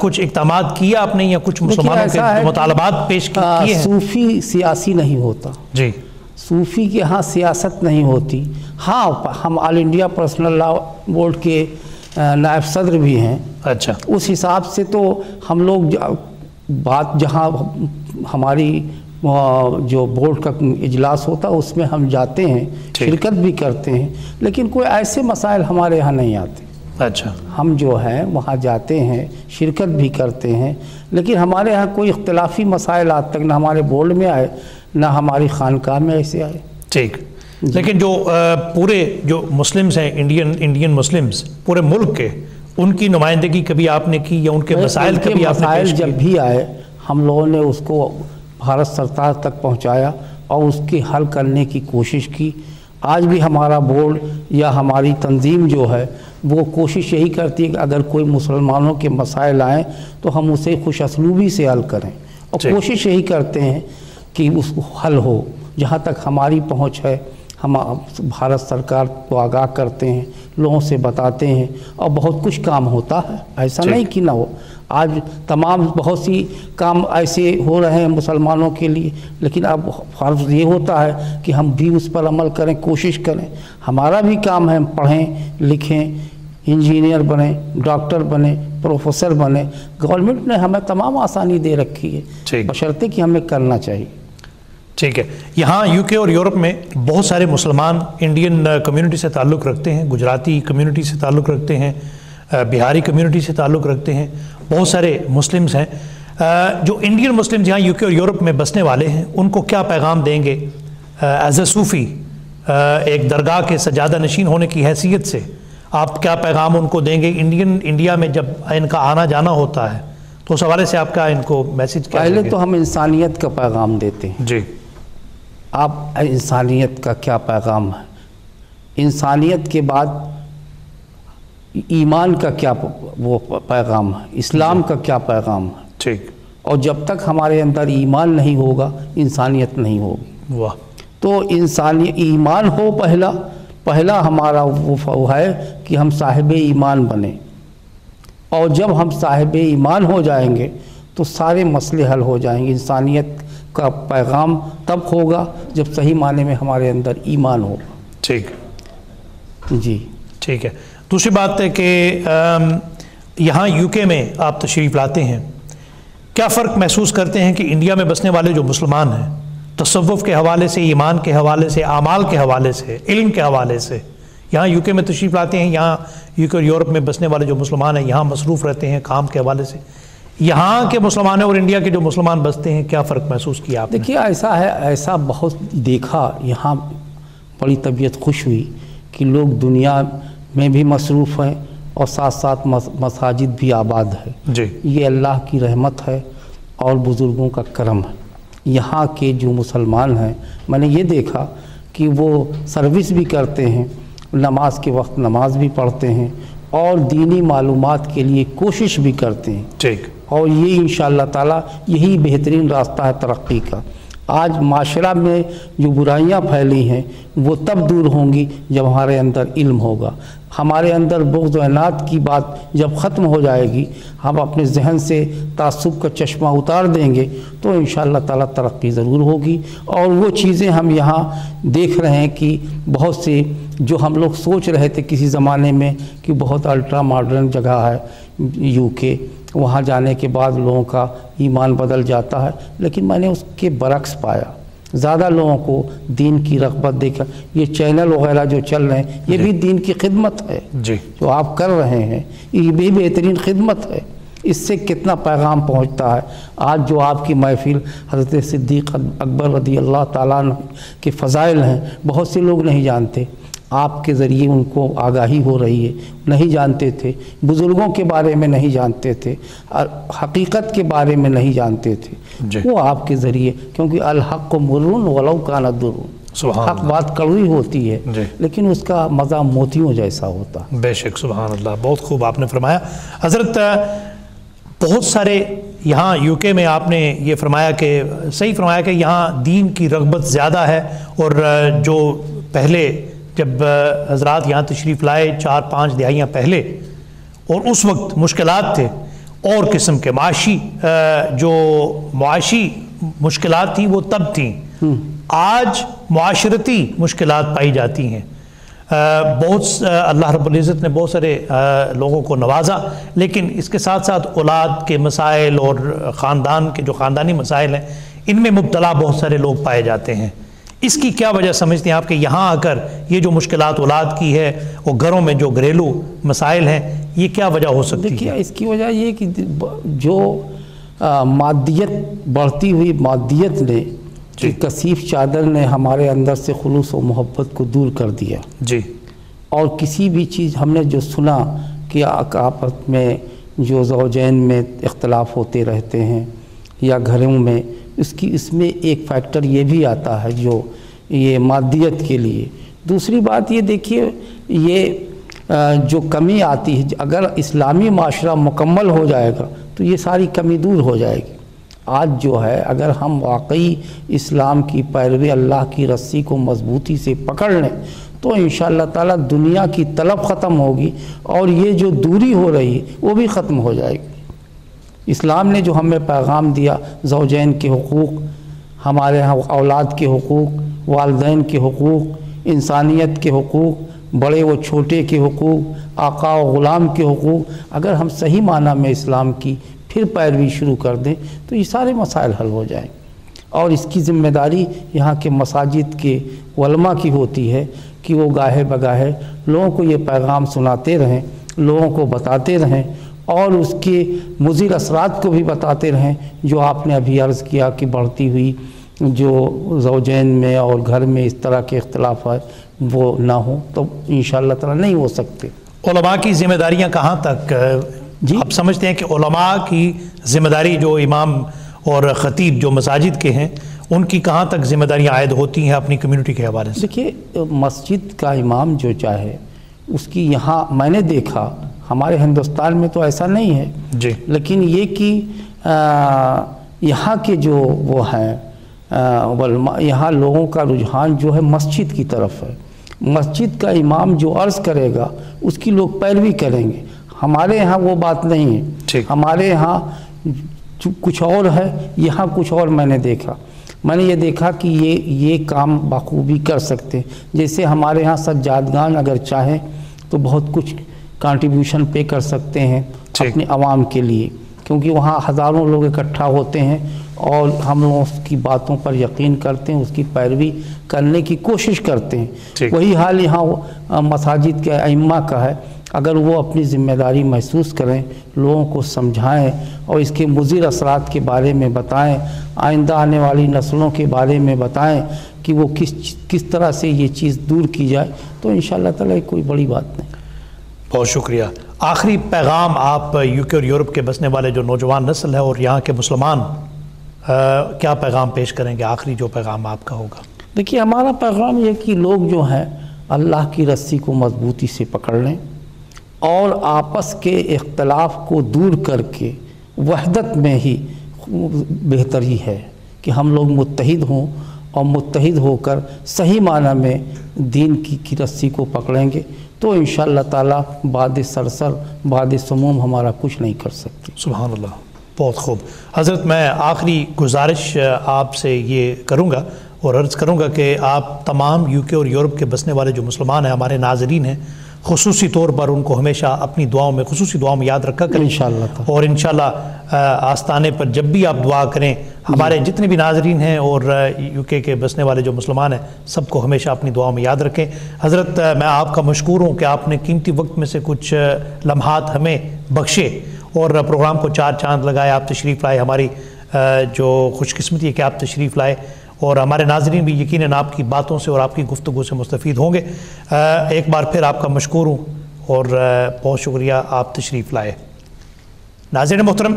کچھ اقدامات کیا آپ نے یا کچھ مسلمانوں کے مطالبات پیش کیے ہیں؟ صوفی سیاسی نہیں ہوتا جی، صوفی کے ہاں سیاست نہیں ہوتی. ہاں ہم آل انڈیا پرسنل لاء بورڈ کے نائب صدر بھی ہیں. اچھا، اس حساب سے تو ہم لوگ بات جہاں ہماری جو بورڈ کا اجلاس ہوتا ہے اس میں ہم جاتے ہیں، شرکت بھی کرتے ہیں، لیکن کوئی ایسے مسائل ہمارے یہاں نہیں آتے. اچھا، ہم جو ہیں وہاں جاتے ہیں، شرکت بھی کرتے ہیں، لیکن ہمارے یہاں کوئی اختلافی مسائل آج تک نہ ہمارے بورڈ میں آئے نہ ہماری خانقاہ میں ایسے آئے. ٹھیک. لیکن جو پورے جو مسلمز ہیں، انڈین مسلمز پورے ملک کے، ان کی نمائندگی کبھی آپ نے کی یا ان کے مسائل کبھی آپ نے مسائل پیش جب کیے؟ بھی آئے ہم لوگوں نے اس کو بھارت سرکار تک پہنچایا اور اس کی حل کرنے کی کوشش کی. آج بھی ہمارا بورڈ یا ہماری تنظیم جو ہے وہ کوشش یہی کرتی ہے کہ اگر کوئی مسلمانوں کے مسائل آئیں تو ہم اسے خوش اسلوبی سے حل کریں، اور کوشش یہی کرتے ہیں کہ اس کو حل ہو. جہاں تک ہماری پہنچ ہے ہم بھارت سرکار کو آگاہ کرتے ہیں، لوگوں سے بتاتے ہیں، اور بہت کچھ کام ہوتا ہے، ایسا نہیں کہ نہ ہو. آج تمام بہت سی کام ایسے ہو رہے ہیں مسلمانوں کے لیے، لیکن اب فرض یہ ہوتا ہے کہ ہم بھی اس پر عمل کریں، کوشش کریں. ہمارا بھی کام ہے ہم پڑھیں لکھیں، انجینئر بنیں، ڈاکٹر بنیں، پروفیسر بنیں. گورنمنٹ نے ہمیں تمام آسانی دے رکھی ہے، بشرطے کہ ہمیں کرنا چاہیے. ٹھیک ہے. یہاں یو کے اور یورپ میں بہت سارے مسلمان انڈین کمیونٹی سے تعلق رکھتے ہیں، گجراتی کمیونٹی سے تعلق رکھتے ہیں، بہاری کمیونٹی سے تعلق رکھتے ہیں، بہت سارے مسلمز ہیں. جو انڈین مسلمز یہاں یو کے اور یورپ میں بسنے والے ہیں ان کو کیا پیغام دیں گے ایز اے صوفی، ایک درگاہ کے سجادہ نشین ہونے کی حیثیت سے آپ کیا پیغام ان کو دیں گے؟ انڈیا میں جب ان کا آنا جانا ہوتا ہے تو اس حوالے سے آپ کا ان کو میسیج کیا پہلے تو ہم انسانیت کا پیغام دیتے ہیں. جی، آپ انسانیت کا کیا پیغام ہے؟ انسانیت کے بعد ایمان کا کیا وہ پیغام ہے؟ اسلام کا کیا پیغام ہے؟ ٹھیک. اور جب تک ہمارے اندر ایمان نہیں ہوگا انسانیت نہیں ہوگی. واہ. تو ایمان ہو پہلا ہمارا وہ ہے کہ ہم صاحب ایمان بنیں، اور جب ہم صاحب ایمان ہو جائیں گے تو سارے مسئلے حل ہو جائیں گے. انسانیت کا پیغام تب ہوگا جب صحیح معنی میں ہمارے اندر ایمان ہوگا. ٹھیک. جی ٹھیک ہے. دوسری بات ہے کہ یہاں یو کے میں آپ تشریف لاتے ہیں، کیا فرق محسوس کرتے ہیں کہ انڈیا میں بسنے والے جو مسلمان ہیں تصوف کے حوالے سے، ایمان کے حوالے سے، اعمال کے حوالے سے، علم کے حوالے سے یہاں یو کے میں تشریف لاتے ہیں، یہاں یو کے اور یورپ میں بسنے والے جو مسلمان ہیں یہاں مصروف رہتے ہیں کام کے حوالے سے، یہاں کے مسلمانوں اور انڈیا کے جو مسلمان بستے ہیں کیا فرق محسوس کیا آپ نے؟ دیکھیے ایسا ہے، ایسا بہت دیکھا، یہاں بڑی طبیعت خوش ہوئی کہ لوگ دنیا میں بھی مصروف ہیں اور ساتھ ساتھ مساجد بھی آباد ہے. جی، یہ اللہ کی رحمت ہے اور بزرگوں کا کرم ہے. یہاں کے جو مسلمان ہیں میں نے یہ دیکھا کہ وہ سروس بھی کرتے ہیں، نماز کے وقت نماز بھی پڑھتے ہیں اور دینی معلومات کے لیے کوشش بھی کرتے ہیں. ٹھیک. اور یہ انشاءاللہ تعالی یہی بہترین راستہ ہے ترقی کا. آج معاشرہ میں جو برائیاں پھیلی ہیں وہ تب دور ہوں گی جب ہمارے اندر علم ہوگا. ہمارے اندر بغض و عناد کی بات جب ختم ہو جائے گی، ہم اپنے ذہن سے تعصب کا چشمہ اتار دیں گے تو انشاءاللہ تعالی ترقی ضرور ہوگی. اور وہ چیزیں ہم یہاں دیکھ رہے ہیں کہ بہت سے جو ہم لوگ سوچ رہے تھے کسی زمانے میں کہ بہت الٹرا ماڈرن جگہ ہے یو کے، وہاں جانے کے بعد لوگوں کا ایمان بدل جاتا ہے، لیکن میں نے اس کے برعکس پایا. زیادہ لوگوں کو دین کی رغبت دیکھا. یہ چینل وغیرہ جو چل رہے ہیں یہ بھی دین کی خدمت ہے. جی، جو آپ کر رہے ہیں یہ بھی بہترین خدمت ہے. اس سے کتنا پیغام پہنچتا ہے. آج جو آپ کی محفل حضرت صدیق اکبر رضی اللہ تعالیٰ عنہ کے فضائل ہیں بہت سے لوگ نہیں جانتے، آپ کے ذریعے ان کو آگاہی ہو رہی ہے. نہیں جانتے تھے، بزرگوں کے بارے میں نہیں جانتے تھے، حقیقت کے بارے میں نہیں جانتے تھے. وہ آپ کے ذریعے، کیونکہ الحق مرن ولو کان در، حق بات کڑوی ہوتی ہے لیکن اس کا مزہ موتیوں جیسا ہوتا. بے شک. سبحان اللہ. بہت خوب آپ نے فرمایا حضرت. بہت سارے یہاں یو کے میں آپ نے یہ فرمایا کہ صحیح فرمایا کہ یہاں دین کی رغبت زیادہ ہے، اور جو پہلے جب حضرات یہاں تشریف لائے 4-5 دہائیاں پہلے اور اس وقت مشکلات تھے، اور قسم کے معاشی مشکلات تھیں وہ تب تھیں، آج معاشرتی مشکلات پائی جاتی ہیں۔ بہت اللہ رب العزت نے بہت سارے لوگوں کو نوازا، لیکن اس کے ساتھ ساتھ اولاد کے مسائل اور خاندان کے جو خاندانی مسائل ہیں ان میں مبتلا بہت سارے لوگ پائے جاتے ہیں۔ اس کی کیا وجہ سمجھتے ہیں آپ کہ یہاں آ کر یہ جو مشکلات اولاد کی ہے اور گھروں میں جو گھریلو مسائل ہیں یہ کیا وجہ ہو سکتی ہے؟ دیکھیے اس کی وجہ یہ کہ جو مادیت بڑھتی ہوئی مادیت نے کثیف چادر نے ہمارے اندر سے خلوص و محبت کو دور کر دیا جی، اور کسی بھی چیز ہم نے جو سنا کہ آپس میں جو زوجین میں اختلاف ہوتے رہتے ہیں یا گھروں میں، اس میں ایک فیکٹر یہ بھی آتا ہے جو یہ مادیت کے لیے۔ دوسری بات یہ دیکھیے یہ جو کمی آتی ہے، اگر اسلامی معاشرہ مکمل ہو جائے گا تو یہ ساری کمی دور ہو جائے گی۔ آج جو ہے اگر ہم واقعی اسلام کی پیروی اللہ کی رسی کو مضبوطی سے پکڑ لیں تو انشاءاللہ تعالی دنیا کی طلب ختم ہوگی اور یہ جو دوری ہو رہی ہے وہ بھی ختم ہو جائے گی۔ اسلام نے جو ہمیں پیغام دیا زوجین کے حقوق، ہمارے ہاں اولاد کے حقوق، والدین کے حقوق، انسانیت کے حقوق، بڑے و چھوٹے کے حقوق، آقا و غلام کے حقوق، اگر ہم صحیح معنی میں اسلام کی پھر پیروی شروع کر دیں تو یہ سارے مسائل حل ہو جائیں۔ اور اس کی ذمہ داری یہاں کے مساجد کے علماء کی ہوتی ہے کہ وہ گاہے بگاہے لوگوں کو یہ پیغام سناتے رہیں، لوگوں کو بتاتے رہیں اور اس کے مضر اثرات کو بھی بتاتے رہیں، جو آپ نے ابھی عرض کیا کہ بڑھتی ہوئی جو زوجین میں اور گھر میں اس طرح کے اختلافات وہ نہ ہوں تو انشاءاللہ تعالی نہیں ہو سکتے۔ علماء کی ذمہ داریاں کہاں تک جی آپ سمجھتے ہیں کہ علماء کی ذمہ داری جو امام اور خطیب جو مساجد کے ہیں ان کی کہاں تک ذمہ داریاں عائد ہوتی ہیں اپنی کمیونٹی کے حوالے سے؟ دیکھیے مسجد کا امام جو چاہے اس کی، یہاں میں نے دیکھا ہمارے ہندوستان میں تو ایسا نہیں ہے جی، لیکن یہ کہ یہاں کے جو وہ ہیں یہاں لوگوں کا رجحان جو ہے مسجد کی طرف ہے۔ مسجد کا امام جو عرض کرے گا اس کی لوگ پیروی کریں گے۔ ہمارے ہاں وہ بات نہیں ہے، ہمارے ہاں کچھ اور ہے، یہاں کچھ اور میں نے دیکھا۔ میں نے یہ دیکھا کہ یہ کام بخوبی کر سکتے ہیں، جیسے ہمارے ہاں سجادگان اگر چاہیں تو بہت کچھ کنٹریبیوشن پے کر سکتے ہیں اپنے عوام کے لیے، کیونکہ وہاں ہزاروں لوگ اکٹھا ہوتے ہیں اور ہم لوگ اس کی باتوں پر یقین کرتے ہیں، اس کی پیروی کرنے کی کوشش کرتے ہیں۔ وہی حال یہاں مساجد کے ائمہ کا ہے، اگر وہ اپنی ذمہ داری محسوس کریں، لوگوں کو سمجھائیں اور اس کے مضر اثرات کے بارے میں بتائیں، آئندہ آنے والی نسلوں کے بارے میں بتائیں کہ وہ کس طرح سے یہ چیز دور کی جائے تو انشاءاللہ تعالی کوئی بڑی بات نہیں۔ بہت شکریہ۔ آخری پیغام آپ یو کے اور یورپ کے بسنے والے جو نوجوان نسل ہے اور یہاں کے مسلمان کیا پیغام پیش کریں گے؟ آخری جو پیغام آپ کا ہوگا۔ دیکھیے ہمارا پیغام یہ کہ لوگ جو ہیں اللہ کی رسی کو مضبوطی سے پکڑ لیں اور آپس کے اختلاف کو دور کر کے وحدت میں ہی بہتری ہے کہ ہم لوگ متحد ہوں اور متحد ہو کر صحیح معنی میں دین کی رسی کو پکڑیں گے تو انشاءاللہ تعالی باد سرسر باد سموم ہمارا کچھ نہیں کر سکتے۔ سبحان اللہ، بہت خوب۔ حضرت میں آخری گزارش آپ سے یہ کروں گا اور عرض کروں گا کہ آپ تمام یو کے اور یورپ کے بسنے والے جو مسلمان ہیں، ہمارے ناظرین ہیں، خصوصی طور پر ان کو ہمیشہ اپنی دعاؤں میں خصوصی دعاؤں میں یاد رکھا کریں انشاءاللہ، اور انشاءاللہ آستانے پر جب بھی آپ دعا کریں ہمارے جتنے بھی ناظرین ہیں اور یو کے بسنے والے جو مسلمان ہیں سب کو ہمیشہ اپنی دعاؤں میں یاد رکھیں۔ حضرت میں آپ کا مشکور ہوں کہ آپ نے قیمتی وقت میں سے کچھ لمحات ہمیں بخشے اور پروگرام کو چار چاند لگائے، آپ تشریف لائے۔ ہماری جو خوش قسمتی ہے کہ آپ تشریف لائے اور ہمارے ناظرین بھی یقیناً آپ کی باتوں سے اور آپ کی گفتگو سے مستفید ہوں گے۔ ایک بار پھر آپ کا مشکور ہوں اور بہت شکریہ آپ تشریف لائے۔ ناظرین محترم،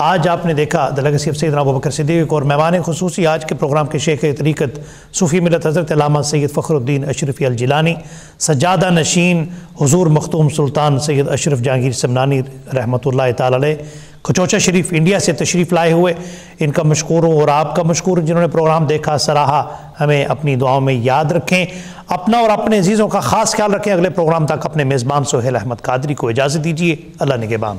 آج آپ نے دیکھا دی لیگیسی آف سیدنا ابوبکر صدیق اور مہمان خصوصی آج کے پروگرام کے شیخ طریقت صوفی ملت حضرت علامہ سید فخر الدین اشرفی الجیلانی، سجادہ نشین حضور مختوم سلطان سید اشرف جہانگیر سمنانی رحمۃ اللہ تعالی علیہ، کچوچا شریف انڈیا سے تشریف لائے ہوئے، ان کا مشکور ہوں اور آپ کا مشکور جنہوں نے پروگرام دیکھا سراہا۔ ہمیں اپنی دعاؤں میں یاد رکھیں، اپنا اور اپنے عزیزوں کا خاص خیال رکھیں۔ اگلے پروگرام تک اپنے میزبان سہیل احمد قادری کو اجازت دیجیے۔ اللہ نگہبان۔